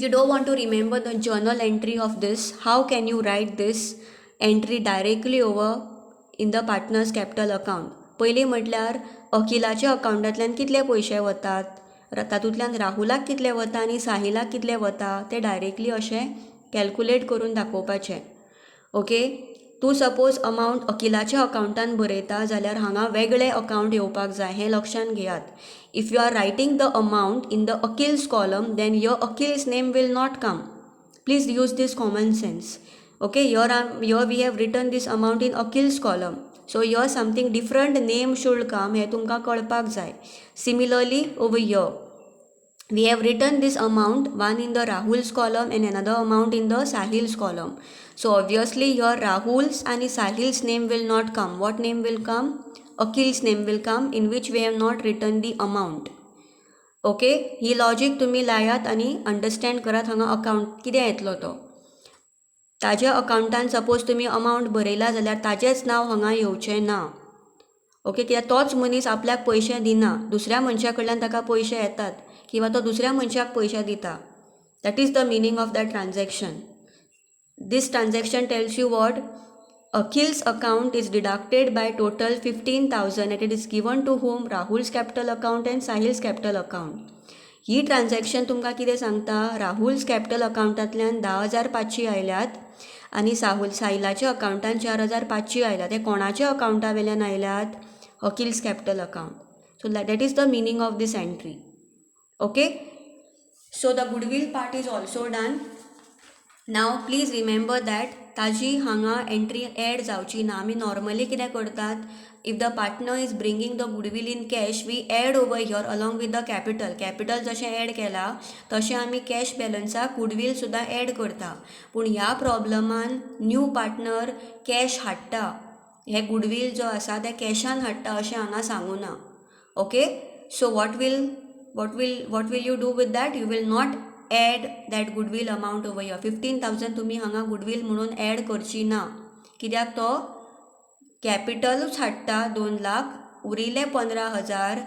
don't want to remember the journal entry of this, how can you write this entry directly over in the partners capital account? पयलीं म्हटल्यार अखिलाच्या अकाउंटांतल्यान कितले पयशे वतात, तातूंतल्यान राहुलाक कितले वता आनी साहिलाक कितले वता ते डायरेक्टली अशें कॅल्कुलेट करून दाखोवपाचें. ओके, तूं सपोज अमाउंट अखिलाच्या अकाउंटान बरयता जाल्यार हांगा वेगळे अकाउंट येवपाक जाय, हें लक्षान घेयात. If you are writing the amount in the Akhil's column, then your Akhil's name will not come. Please use this common sense. Okay, here we have written this amount in Akhil's column. So here something different name should come हें तुमकां कळपाक जाय. Similarly over here we have written this amount, one in the Rahul's column and another amount in the Sahil's column. So obviously here Rahul's and Sahil's name will not come. What name will come? Akhil's name will come, in which we have not written the amount. Okay, he logic तुमी लायात आनी understand करात. हांगा account कितें येतलो तो ताज्या अकाउंटान suppose तुमी amount बरयला जाल्यार ताजेंच नांव हांगा येवचें ना. ओके, कित्याक तोच मनीस आपल्याक पयशे दिना, दुसऱ्या मनशा कडल्यान ताका पयशे येतात किंवा तो दुसऱ्या मनशाक पयशे दिता. That is the meaning of that transaction. This transaction tells you what? Akhil's account is deducted by total 15,000 and it is given to whom? Rahul's capital account and Sahil's capital account. He transaction तुमकां कितें सांगता? Rahul's capital अकाउंटांतल्यान 10,500 आयल्यात आनी साहिलाच्या अकाउंटान 4,500 आयल्यात. हे कोणाच्या अकाउंटा वयल्यान आयल्यात? Akhil's capital account. So that is the meaning of this entry. Okay, so the goodwill part is also done. Now please remember that ताजी हांगा एंट्री एड जावची ना. आमी नॉर्मली कितें करतात? If the partner is bringing the goodwill in cash, we add over here along with the capital. Capital जशें add केला तशें आमी कॅश बॅलन्साक गुडवील सुद्दां एड करता. पूण ह्या प्रॉब्लमान न्यू पार्टनर कॅश हाडटा, हे गुडवील जो आसा ते कॅशान हाडटा अशें हांगा सांगूं ना. Okay, so what will you do with that? You will not add that goodwill amount over here. 15,000 तुमी हांगा गुडवील म्हणून एड करची ना, कित्याक तो कॅपिटलूच हाडटा 2 लाख, उरिल्ले 15,000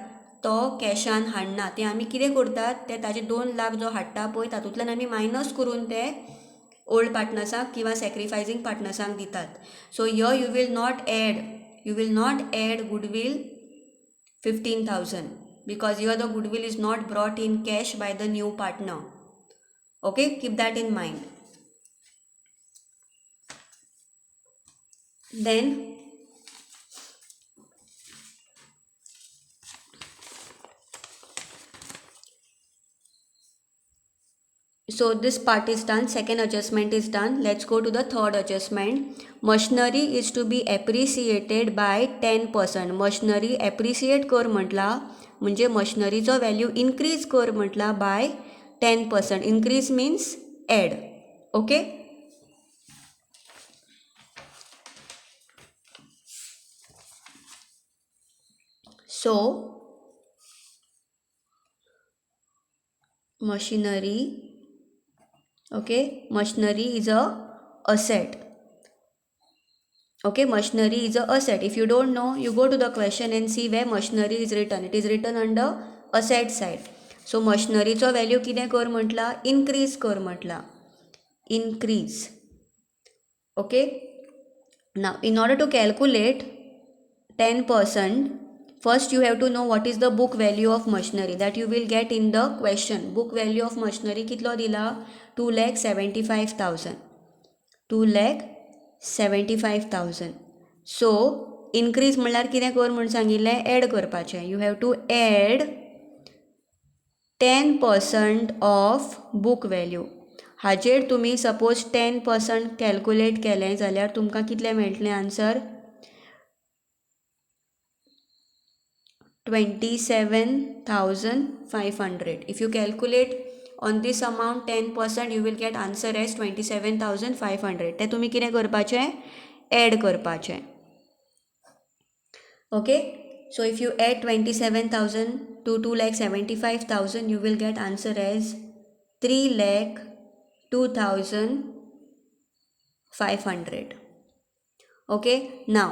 तो कॅशान हाडना. ते आमी कितें करतात? ते ताजे 2 लाख जो हाडटा पळय तातूंतल्यान आमी मायनस करून ते ओल्ड पार्टनर्सांक किंवा सॅक्रिफायसींग पार्टनर्सांक दितात. So here you will not add goodwill 15,000 because here the goodwill is not brought in cash by the new partner. Okay, keep that in mind. Then so this part is done. Second adjustment is done. Let's go to the third adjustment. Machinery is to be appreciated by 10%. Machinery appreciate कर म्हटला म्हणजे मशिनरीचो value increase कर म्हटला by 10%. Increase means add. Okay, so machinery, okay, machinery is a asset. Okay, machinery is a asset. If you don't know, you go to the question and see where machinery is written. It is written under asset side. So machineryचो value कितें कर म्हटला? Increase कर म्हटला. Increase. Okay, now in order to calculate 10%, first you have to know what is the book value of machinery. That you will get in the question. Book value of machinery कितलो दिला? 2,75,000. 2,75,000. सो increase म्हळ्यार कितें कर म्हण सांगिल्लें? Add करपाचें. You have to add 10% of book value. हाजेर तुमी सपोज 10% कॅल्कुलेट केलें जाल्यार तुमकां कितलें मेळटलें answer? 27,500. If you calculate on this amount 10%, you will get answer as 27,500. ते तुमी कितें करपाचें? एड करपाचें. Okay, so if you add 27,000 to 2,75,000, you will get answer as 3,02,500. Okay, नाव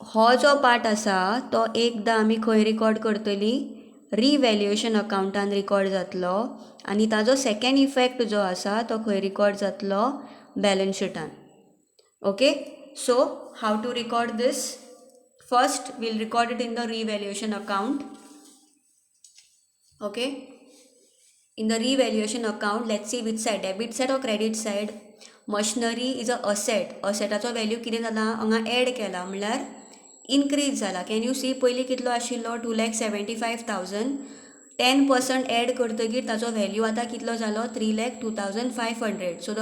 हो जो पार्ट आसा तो एकदां आमी खंय रिकॉर्ड करतली? रिवॅल्युएशन अकाउंटान रिकॉर्ड जातलो आनी ताजो सेकंड इफेक्ट जो आसा तो खंय रिकॉर्ड जातलो? बॅलन्स शीटान. Okay, so how to record this? First will record it in the revaluation account. Okay, in the revaluation account, let's see which side, debit side or credit side. Machinery is a asset. Assetaचो value कितें जाला? हांगा add केला म्हळ्यार increase जाला. Can you see पयलीं कितलो आशिल्लो? 2,75,000. 10% एड करतकीर ताचो व्हॅल्यू आतां कितलो जालो? 3,02,500. So the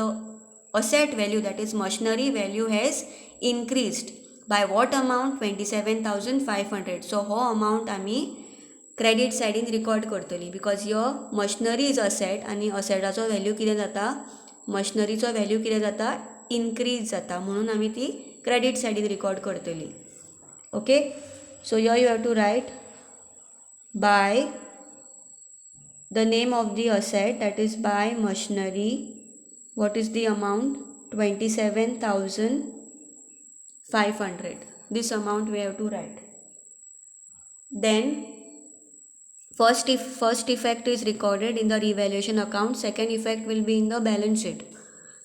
asset value, that is machinery value, has increased. Bye what amount 27,500. सो हो अमावंट आमी क्रेडीट सायडीन रिकॉर्ड करतली because yo machinery is asset आनी असेटाचो व्हॅल्यू कितें जाता मशिनरीचो व्हॅल्यू कितें जाता इनक्रीज जाता म्हणून आमी ती क्रेडीट सायडीन रिकॉर्ड करतली. Okay so you you have to write by the name of the asset, that is by machinery. What is the amount? 27,500. This amount we have to write. Then first effect is recorded in the revaluation account. Second effect will be in the balance sheet.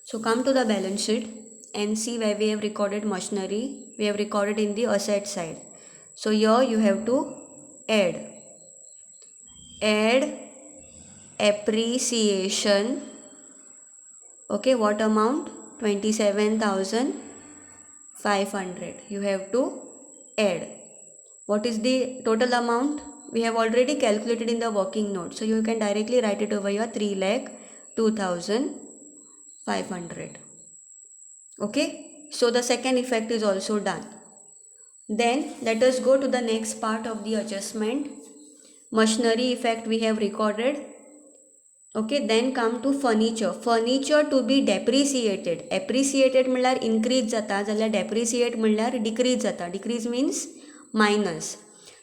So come to the balance sheet and see where we have recorded machinery. We have recorded in the asset side. So here you have to add appreciation. Okay, what amount? 27,500. You have to add. What is the total amount? We have already calculated in the working note, so you can directly write it over here, 3,02,500. Okay, so the second effect is also done. Then let us go to the next part of the adjustment. Machinery effect we have recorded. Okay, then come to furniture to be depreciated. Appreciated म्हणल्यार increase जाता जाल्यार depreciate म्हणल्यार decrease जाता. Decrease means minus.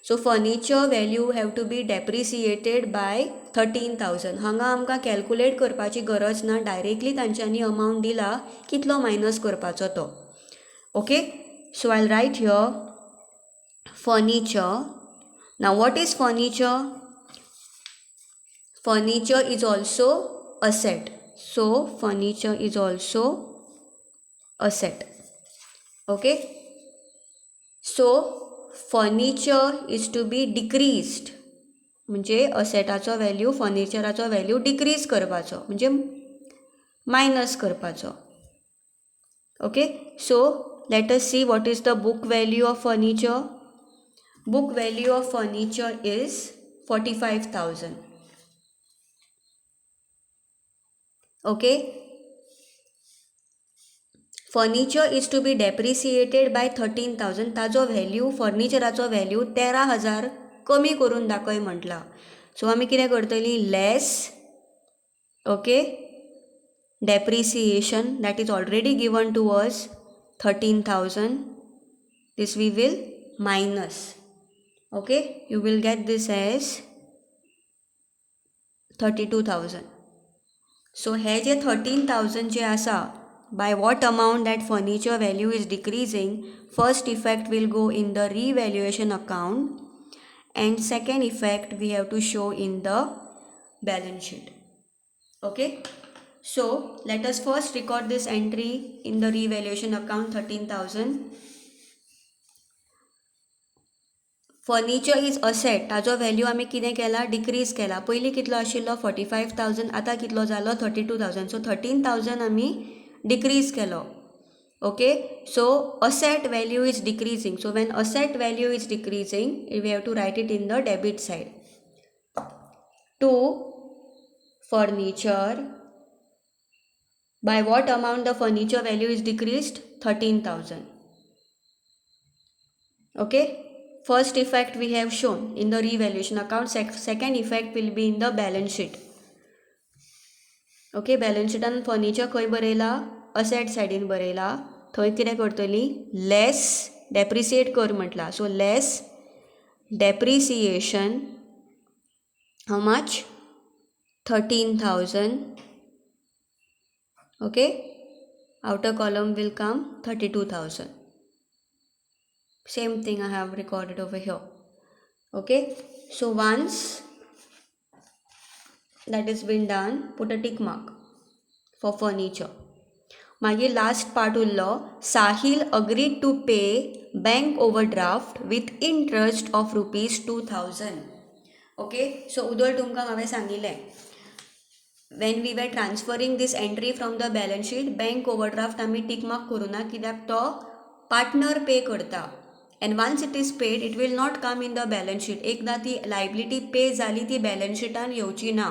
So furniture value have to be depreciated by 13,000. हांगा आमकां calculate करपाची गरज ना, डायरेक्टली तांच्यांनी अमावंट दिला कितलो मायनस करपाचो तो. Okay so I will write here furniture. Now what is furniture? Furniture is also asset. So furniture is also asset. Okay. So furniture is to be decreased. म्हणजे असेटाचो value फर्निचराचो value decrease करपाचो म्हणजे minus करपाचो. Okay so let us see what is the book value of furniture. Book value of furniture is 45,000. Okay, furniture is to be depreciated by 13,000. ताजो value फर्निचराचो value 13,000 कमी करून दाखय म्हटला. सो आमी कितें करतली less. Okay depreciation that is already given to us 13,000. This we will minus. Okay, you will get this as 32,000. So हे जे 13,000 जे आसा, by what amount that furniture value is decreasing, first effect will go in the revaluation account and second effect we have to show in the balance sheet. Okay, so let us first record this entry in the revaluation account 13,000. Furniture is asset, ताजो value आमी कितें केला decrease केला. पयलीं कितलो आशिल्लो 45,000, आतां कितलो जालो 32,000. सो 13,000 आमी डिक्रीज केलो. Okay so asset value is decreasing. So when asset value is decreasing we have to write it in the debit side. To furniture by what amount the furniture value is decreased 13,000. Okay first effect we have shown in the revaluation account. Second effect will be in the balance sheet. Okay, balance sheet and furniture खंय बरयला asset सायडीन बरयला. थंय कितें करतली less depreciate कर म्हटला. So less depreciation how much 13,000. Okay, outer column will come 32,000. Same thing I have recorded over here. Okay, so once that is been done, put a tick mark for furniture. मागीर last part उरलो साहिल agreed to pay bank overdraft with interest of ₹2,000. Okay, so उदोळ तुमकां हांवें सांगिल्लें when we were transferring this entry from the balance sheet, bank overdraft आमी tick mark करूना कित्याक तो partner पे करता. And once it is paid, it will not come in the balance sheet. एकदा ती लायबिलिटी पे जाली ती बॅलन्स शीटान येवची ना.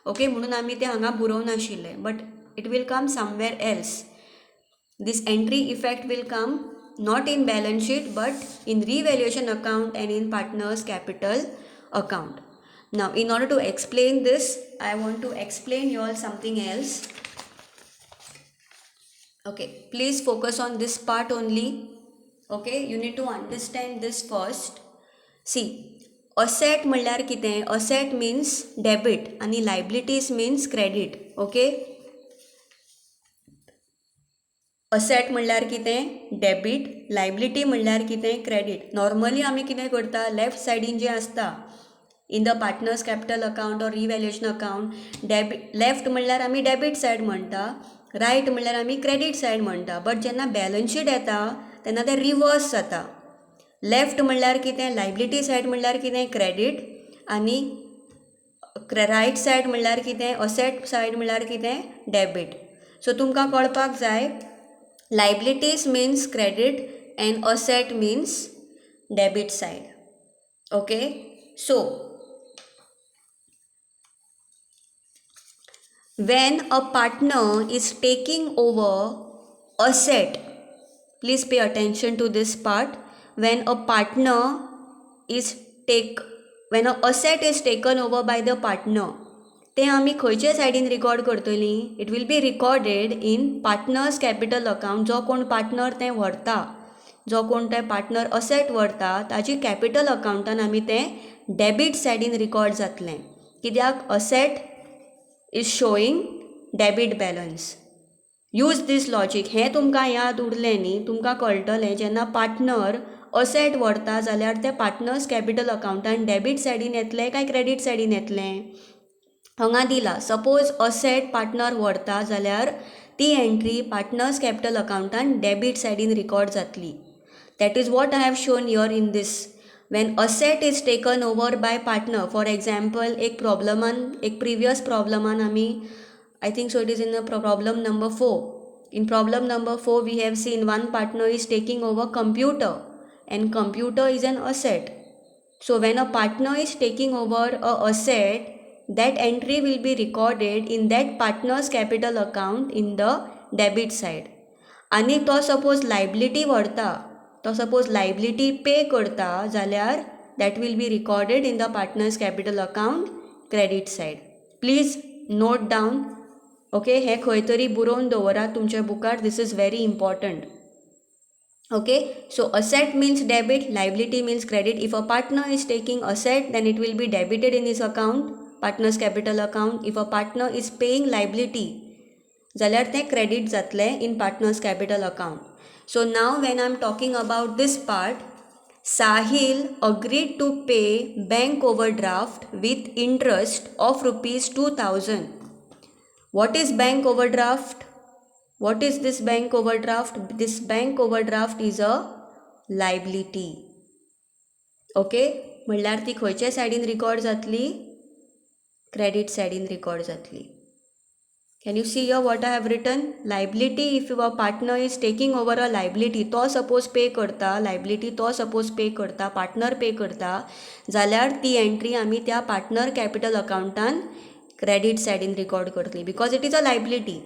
ओके म्हणून आमी ते हांगा बरोवन आशिल्ले but it will come somewhere else. This entry effect will come not in balance sheet but in revaluation account and in partners capital account. Now in order to explain this, I want to explain you all something else. Okay, please focus on this part only. Okay, you need to understand this first. See, asset म्हणल्यार कितें? Asset means debit आणि liabilities means credit. Okay, asset म्हणल्यार कितें? Debit, liability म्हणल्यार कितें? Credit. Normally आमी कितें करता? लेफ्ट सायडीन जें आसता in the partners capital account or revaluation account, left म्हणल्यार आमी डेबिट सायड म्हणटा, रायट म्हणल्यार आमी क्रेडिट सायड म्हणटा. बट जेन्ना बॅलन्स शीट येता तेन्ना तें रिवर्स जाता. लेफ्ट म्हणल्यार कितें? लायबिलिटी सायड म्हणल्यार कितें? क्रेडिट. आनी रायट सायड म्हणल्यार कितें? असेट सायड म्हणल्यार कितें? डेबिट. सो तुमकां कळपाक जाय, liabilities means credit and asset means debit side. Okay, so when a partner is taking over asset, please pay attention to this part. When a partner is when an asset is taken over by the partner, तें आमी खंयचे सायडीन record करतलीं? It will be recorded in partners capital account. जो कोण partner तें व्हरता, जो कोण तें पार्टनर असेट व्हरता, ताजी कॅपिटल अकाउंटान आमी तें डेबीट सायडीन रिकॉर्ड जातलें. कित्याक? Asset is showing debit balance. Use this logic. हें तुमकां याद उरलें न्ही, तुमकां कळटलें जेन्ना पार्टनर असेट व्हरता जाल्यार तें पार्टनर्स कॅपिटल अकाउंटान डेबीट सायडीन येतलें काय क्रेडीट सायडीन येतलें? हांगा दिला, सपोज असेट पार्टनर व्हरता जाल्यार ती एंट्री पार्टनर्स कॅपिटल अकाउंटान डेबीट सायडीन रिकॉर्ड जातली. That is what I have shown your in this. When asset is taken over by partner, for example एक प्रिवियस प्रॉब्लमान आमी, I think so it is in problem number 4. In problem number 4 we have seen one partner is taking over computer and computer is an asset. So when a partner is taking over a asset, that entry will be recorded in that partner's capital account in the debit side. आणि तो suppose liability व्हरता, तो suppose liability पे करता जाल्यार that will be recorded in the partner's capital account credit side. Please note down. Okay, हे खंय तरी बरोवन दवरात तुमच्या बुकार. This is very important. Okay, so asset means debit, liability means credit. If a partner is taking asset, then it will be debited in his account, partner's capital account. If a partner is paying liability, जाल्यार तें credit जातलें in partner's capital account. So now when I am talking about this part, Sahil agreed to pay bank overdraft with interest of rupees 2000. What is bank overdraft? What is this bank overdraft? This bank overdraft is a liability. Okay, म्हणल्यार ती खंयच्या सायडीन record जातली? Credit सायडीन record जातली. Can you see here what I have written? Liability, if your partner is taking over a liability, तो suppose pay करता, liability तो सपोज पे करता, पार्टनर पे करता, जाल्यार ती एंट्री आमी त्या पार्टनर कॅपिटल अकाउंटान क्रेडिट सायडीन रिकॉर्ड करतली, because it is a liability.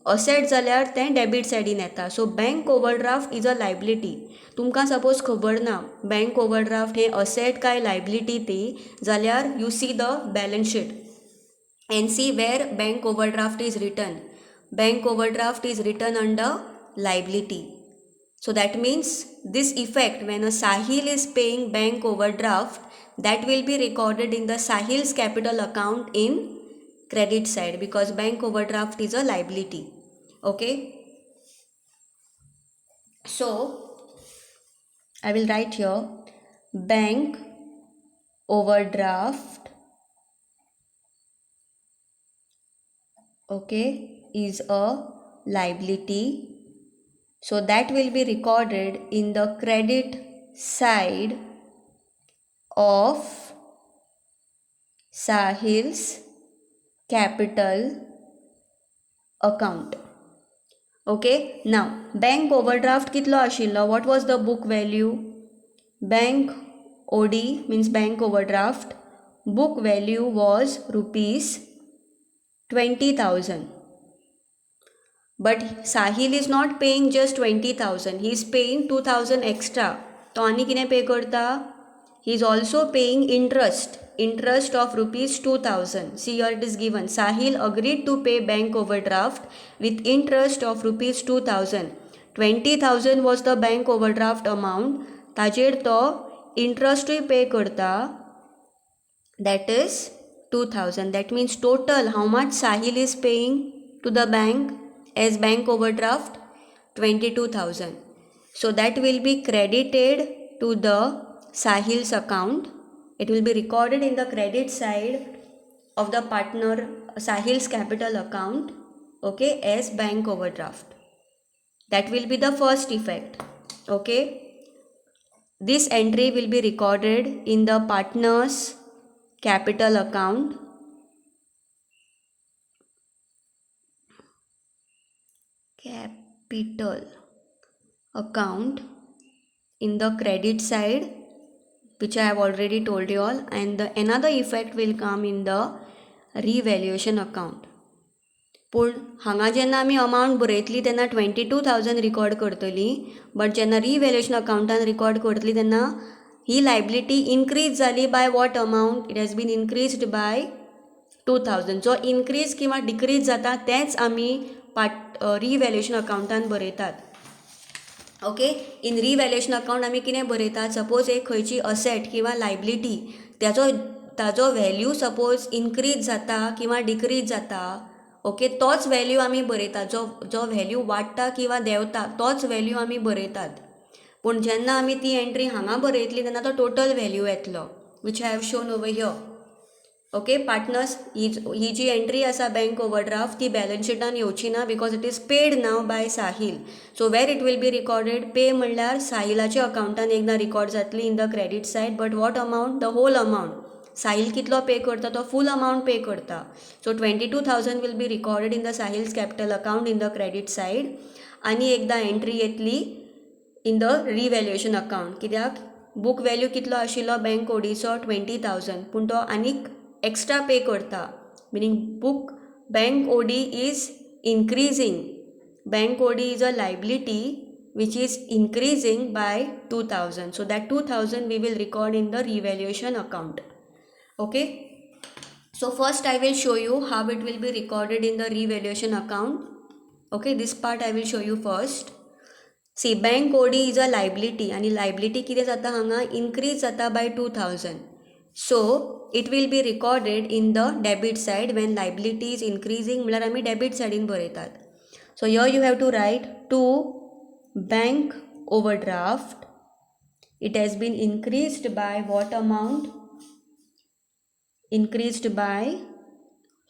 Asset जाल्यार तें डेबीट सायडीन येता. So bank overdraft is a liability. तुमकां सपोज खबर ना बँक ओवरड्राफ्ट हें असेट काय लायबिलिटी ती, जाल्यार you see the balance sheet and see where bank overdraft is written. Bank overdraft is written under liability. So that means this effect, when a Sahil is paying bank overdraft, that will be recorded in the Sahil's capital account in credit side, because bank overdraft is a liability. Okay, so I will write here bank overdraft, okay, is a liability. So that will be recorded in the credit side of Sahil's capital account. Okay, now bank overdraft kitlo ashillo? What was the book value? Bank OD means bank overdraft. Book value was rupees 20,000. But Sahil is not paying just 20,000. He is paying 2,000 extra. तो आनी कितें पे करता? He is also paying interest of rupees 2,000. See here it is given. Sahil agreed to pay bank overdraft with interest of rupees 2,000. 20,000 was the bank overdraft amount. ताजेर तो इंटरेस्टूय पे करता. That is 2,000. That means total how much Sahil is paying to the bank as bank overdraft? 22,000. So that will be credited to the Sahil's account. It will be recorded in the credit side of the partner Sahil's capital account, okay, as bank overdraft. That will be the first effect. Okay, this entry will be recorded in the partner's capital account. Capital account in the credit side, which I have already told you all, and another effect will come in the revaluation account. पूण हांगा जेन्ना आमी amount बरयतली तेन्ना 22,000 record करतली, but जेन्ना रिवॅल्युएशन अकाउंटान record करतली तेन्ना ही लायबिलिटी इनक्रीज जाली by what amount? It has been increased by 2,000. जो इनक्रीज किंवा डिक्रीज जाता तेंच आमी रिवॅल्युएशन अकाउंटान बरयतात. ओके, इन रिवॅल्युएशन अकाउंट आमी कितें बरयतात? सपोज एक खंयची असेट किंवा लायबिलिटी ताजो व्हॅल्यू सपोज इनक्रीज जाता किंवा डिक्रीज जाता, ओके, तोच व्हॅल्यू आमी बरयतात. जो व्हॅल्यू वाडटा किंवा देंवता तोच व्हॅल्यू आमी बरयतात. पूण जेन्ना आमी ती एंट्री हांगा बरयतली तेन्ना तो टोटल व्हॅल्यू येतलो, which I have shown over here. Okay, partners, ही जी एंट्री आसा बँक ओवरड्राफ्ट ती बॅलन्स शिटान येवची ना, because it is paid now by Sahil. So where it will be recorded? Pay म्हणल्यार साहिलाच्या अकाउंटान एकदां रिकॉर्ड जातली in the credit side. But what amount? The whole amount. Sahil कितलो पे करता? तो फूल अमावंट पे करता. So 22,000 will be recorded in the Sahil's capital account in the credit side. आनी एकदां एंट्री येतली इन द रिवॅल्युएशन अकाउंट. कित्याक book value कितलो आशिल्लो बँक ओडीचो? 20,000. पूण तो आनीक एक्स्ट्रा पे करता, meaning bank OD is increasing. Bank OD is a liability which is increasing by 2,000. So that 2,000 we will record in the revaluation account. Okay. So first I will show you how it will be recorded in the revaluation account. Okay, this part I will show you first. See, bank OD is a liability and liability कितें जाता हांगा? increase जाता by 2,000. So it will be recorded in the debit side when liability is increasing. म्हळ्यार आमी debit सायडीन बरयतात. So here you have to write to bank overdraft. It has been increased by what amount? Increased by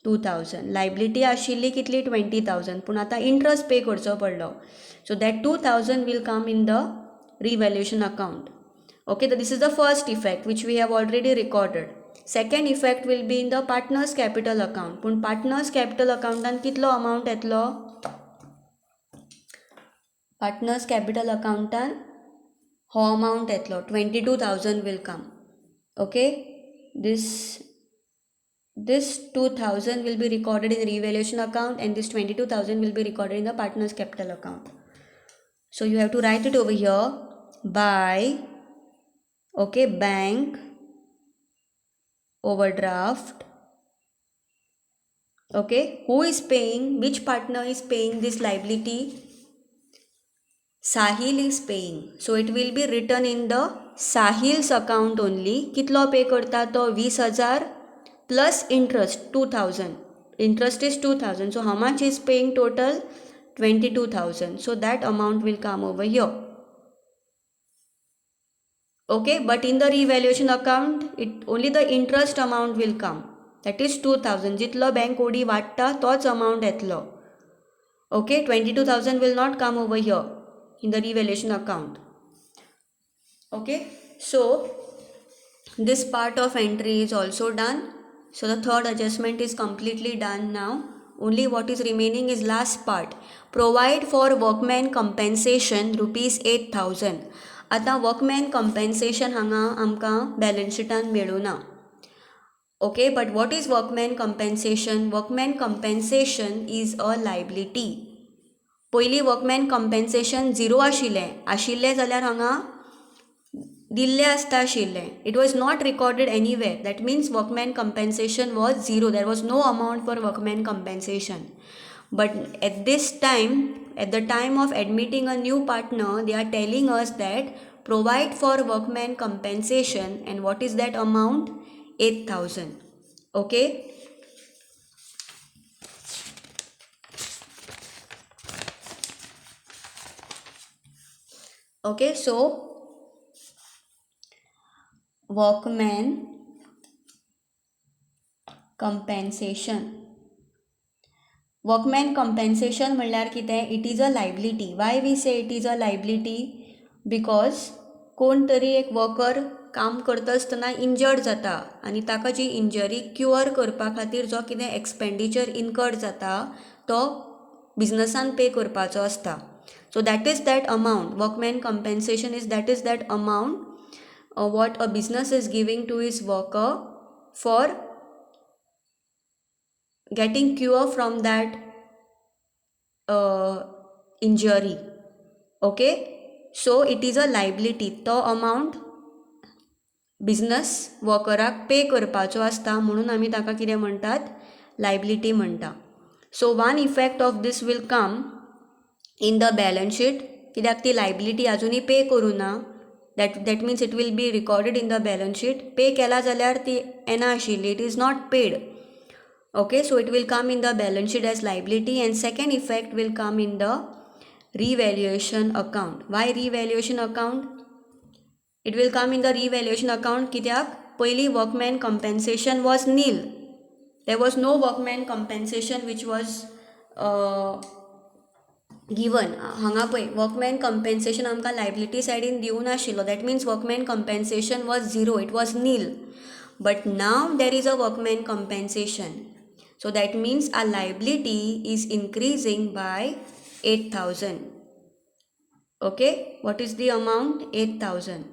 2,000. Liability आशिल्ली कितली? 20,000. पूण आतां interest पे करचो पडलो. So that 2,000 will come in the revaluation account. Okay, this is the first effect which we have already recorded. Second effect will be in the partner's capital account. पण partner's capital accountan कितलो amount येतलो? Partner's capital accountan हो amount येतलो. 22,000 will come. Okay, this 2,000 will be recorded in the revaluation account and this 22,000 will be recorded in the partner's capital account. So you have to write it over here by, okay, bank overdraft. Okay, who is paying? Which partner is paying this liability? Sahil is paying. So it will be written in the Sahil's account only. कितलो pay करता तो? 20,000 plus interest 2,000. Interest is 2,000. So how much is paying total? 22,000. So that amount will come over here. Okay, but in the revaluation account, only the interest amount will come. That is 2,000. Jitlo bank OD वाडटा तोच amount येतलो. Okay, 22,000 will not come over here in the revaluation account. Okay, so this part of entry is also done. So the third adjustment is completely done now. Only what is remaining is last part. Provide for workman compensation rupees 8,000. आता workman compensation हांगा आमकां बॅलन्स शिटान मेळूना. Okay, but what is workman compensation? Workman compensation is a liability. पयलीं workman compensation 0 आशिल्लें जाल्यार हांगा दिल्लें आसता आशिल्लें. It was not recorded anywhere. That means workman compensation was 0. There was no amount for workman compensation. But at this time, at the time of admitting a new partner, they are telling us that provide for workman compensation, and what is that amount? 8,000. Okay. Okay, so workman compensation. Workman compensation म्हणल्यार कितें? It is a liability. Why we say it is a liability? Because कोण तरी एक worker काम करता आसतना injured जाता आनी ताका जी इंजरी क्युअर करपा खातीर जो कितें एक्सपेंडिचर इनकर्ड जाता तो बिजनसान पे करपाचो आसता. So that is that amount. Workman compensation is that amount what a business is giving to his worker for getting cure from that injury. Okay, so it is a liability. तो amount business वर्कराक पे करपाचो आसता म्हणून आमी ताका कितें म्हणटात? Liability म्हणटा. So one effect of this will come in the balance sheet. कित्याक ती लायबिलिटी आजुनूय पे करूं ना. That means it will be recorded in the balance sheet. Pay केला जाल्यार ती येना आशिल्ली. It is not paid. Okay, so it will come in the balance sheet as liability, and second effect will come in the revaluation account. Why revaluation account? It will come in the revaluation account कित्याक पयली workman compensation was nil. There was no workman compensation which was given. हांगा पळय workman compensation आमकां liability सायडीन दिवं नाशिल्लो. That means workman compensation was 0. It was nil. But now there is a workman compensation. So that means our liability is increasing by 8,000. Okay, what is the amount? 8,000.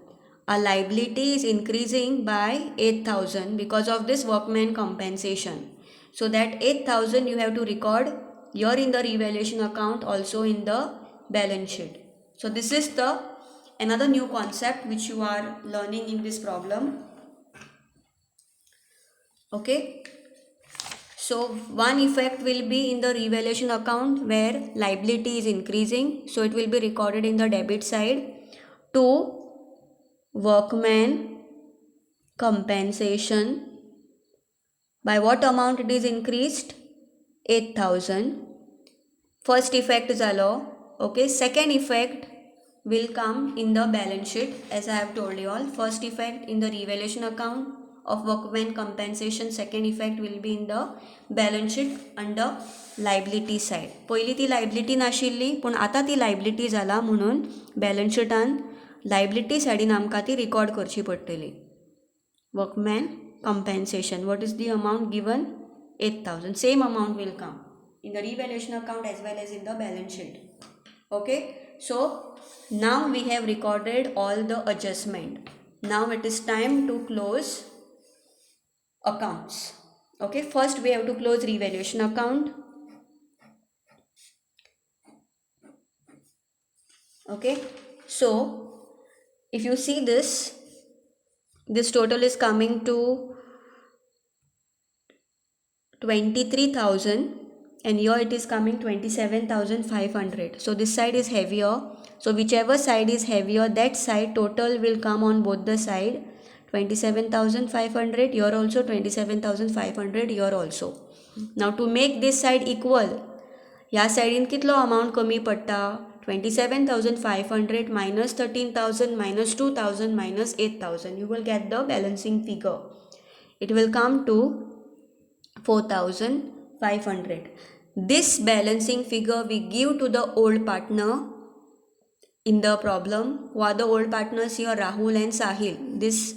Our liability is increasing by 8,000 because of this workman compensation. So that 8,000 you have to record here in the revaluation account, also in the balance sheet. So this is the another new concept which you are learning in this problem. Okay. So one effect will be in the revaluation account where liability is increasing. So it will be recorded in the debit side. 2. Workman compensation. By what amount it is increased? 8,000. First effect zalo. Okay. Second effect will come in the balance sheet as I have told you all. First effect in the revaluation account of workman compensation. Second effect will be in the balance sheet under liability side. पयली ती liability नाशिल्ली पूण आतां ती liability जाला म्हणून balance शीटान liability सायडीन आमकां ती रिकॉर्ड करची पडटली. Workman compensation. What is the amount given? 8,000. Same amount will come in the revaluation account as well as in the balance sheet. Okay, so now we have recorded all the adjustment. Now it is time to close accounts. Okay, first we have to close revaluation account. Okay, so if you see this total is coming to 23,000 and here it is coming 27,500. So this side is heavier. So whichever side is heavier, that side total will come on both the side. 27,500 here also, 27,500 here also. Now to make this side equal, ह्या सायडीन कितलो amount कमी पडटा? 27,500 minus 13,000 minus 2,000 minus 8,000. You will get the balancing figure. It will come to 4,500. This balancing figure we give to the old partner in the problem. Who are the old partners here? Rahul and Sahil. This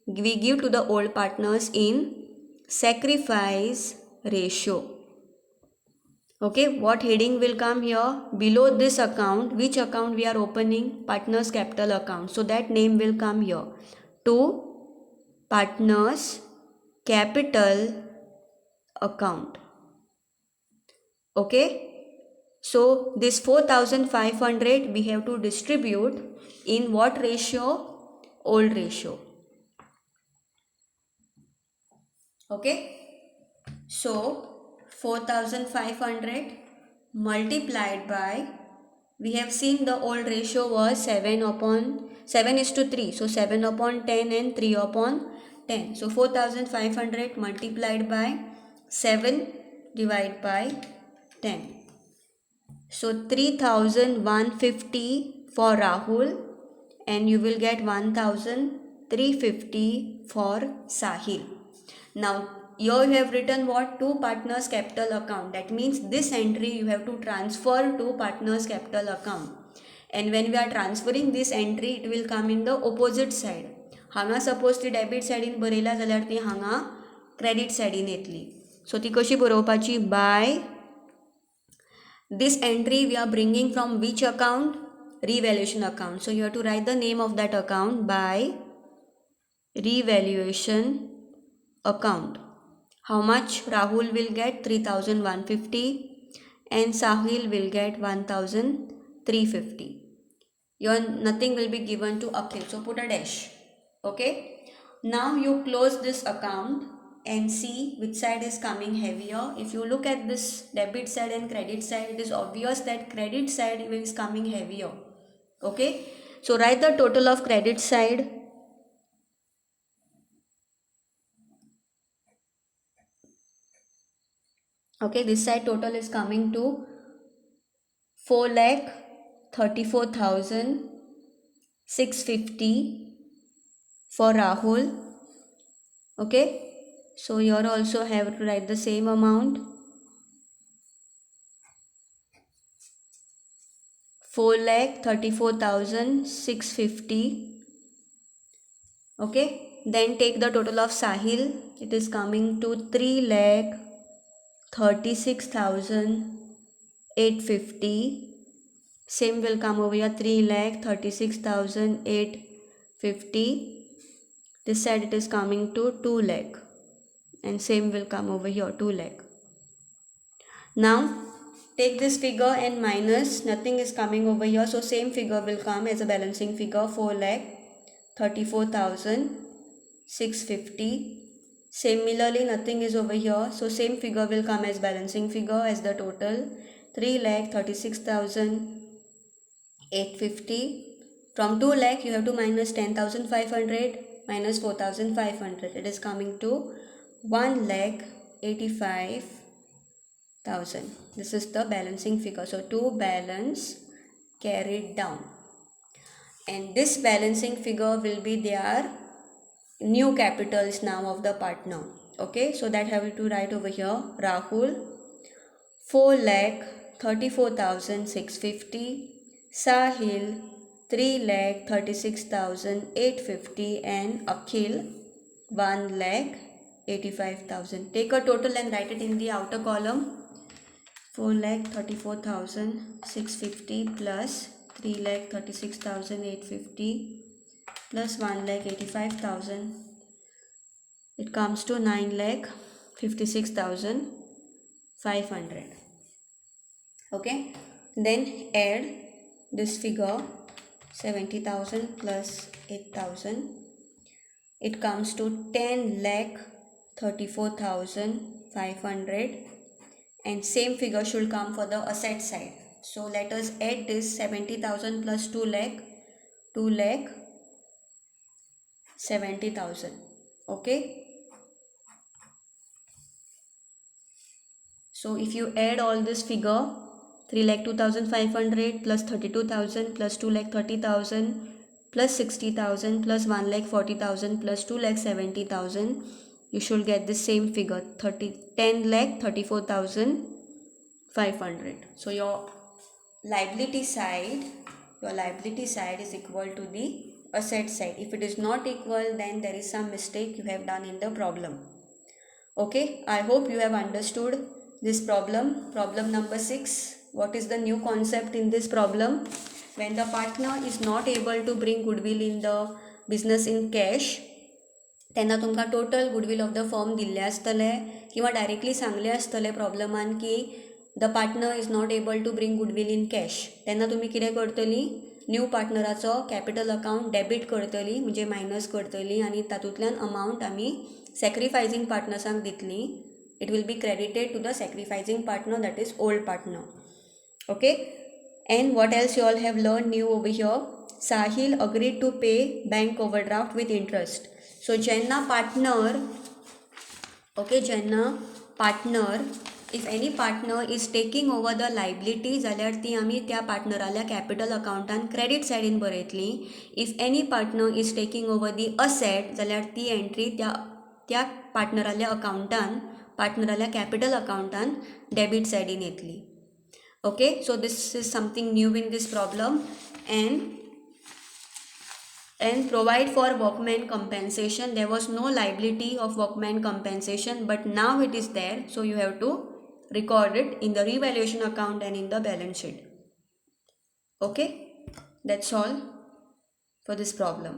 we give to the old partners in sacrifice ratio. Okay, what heading will come here? Below this account, which account we are opening? Partners capital account. So that name will come here. To partners capital account. Okay, So this 4500 we have to distribute in what ratio? Old ratio. Okay, so 4500 multiplied by, we have seen the old ratio was 7:3, so 7/10 and 3/10. So 4500 multiplied by 7 divided by 10. So 3150 for Rahul, and you will get 1350 for Sahil. Now here you have written what? Two partners capital account. That means this entry you have to transfer to partners capital account. And when we are transferring this entry, it will come in the opposite side. हांगा suppose ती debit सायडीन बरयला जाल्यार ती हांगा credit सायडीन येतली. सो ती कशी बरोवपाची? By this entry we are bringing from which account? Revaluation account. So you have to write the name of that account by revaluation account. How much Rahul will get? 3150 and Sahil will get 1350. Your nothing will be given to Akhil, so put a dash. Okay, now you close this account and see which side is coming heavier. If you look at this debit side and credit side, it is obvious that credit side is coming heavier. Okay, so write the total of credit side. Okay, this side total is coming to 4,34,650 for Rahul. Okay, so here also have to write the same amount, 4,34,650. Okay, then take the total of Sahil. It is coming to 3,36,850. Same will come over here, 3,36,850. This side it is coming to 2 lakh, and same will come over here, 2 lakh. Now take this figure and minus, nothing is coming over here, so same figure will come as a balancing figure, 4,34,650. Similarly, nothing is over here, so same figure will come as balancing figure as the total, 3,36,850. From 2 lakh you have to minus 10,500 minus 4,500. It is coming to 1,85,000. This is the balancing figure. So to balance carried down, and this balancing figure will be their new capitals now of the partner. Okay, so that have to write over here, Rahul 4,34,650, Sahil 3,36,850, and Akhil 1,85,000. Take a total and write it in the outer column. 4,34,650 plus 3,36,850 plus 1,85,000. It comes to 9,56,500. Okay, then add this figure, 70,000 plus 8,000. It comes to 10,34,500, and same figure should come for the asset side. So let us add this 70,000 plus 2 lakh, 2,70,000. Okay, so if you add all this figure, 3,02,500 plus 32,000 plus 2,30,000 plus 60,000 plus 1,40,000 plus 2,70,000, you should get the same figure, 10,34,500. So your liability side is equal to the asset side. If it is not equal, then there is some mistake you have done in the problem. Okay, I hope you have understood this problem. Problem number 6. What is the new concept in this problem? When the partner is not able to bring goodwill in the business in cash, तेन्ना तुमकां total goodwill of the firm दिल्ले आसतले किंवा directly सांगले आसतले प्रॉब्लमान की the partner is not able to bring goodwill in cash, तेन्ना तुमी कितें करतली, न्यू पार्टनराचो कॅपिटल अकाउंट डेबीट करतली, म्हणजे मायनस करतली, आनी तातूंतल्यान अमावंट आमी सॅक्रिफायसींग पार्टनर्सांक दितली. It will be credited to the sacrificing partner, that is old partner. Okay. And what else you all have learn new over here. Sahil agreed to pay bank overdraft with interest. So जेन्ना partner, okay, जेन्ना partner, if any partner is taking over the liability, जाल्यार ती आमी त्या पार्टनराल्या capital अकाउंटान credit सायडीन बरयतली. If any partner is taking over the asset, जाल्यार ती एंट्री त्या पार्टनराल्या अकाउंटान, पार्टनराल्या कॅपिटल अकाउंटान डेबीट सायडीन येतली. Okay. So this is something new in this problem. And provide for workman compensation. There was no liability of workman compensation, but now it is there, so you have to record it in the revaluation account and in the balance sheet. Okay, that's all for this problem.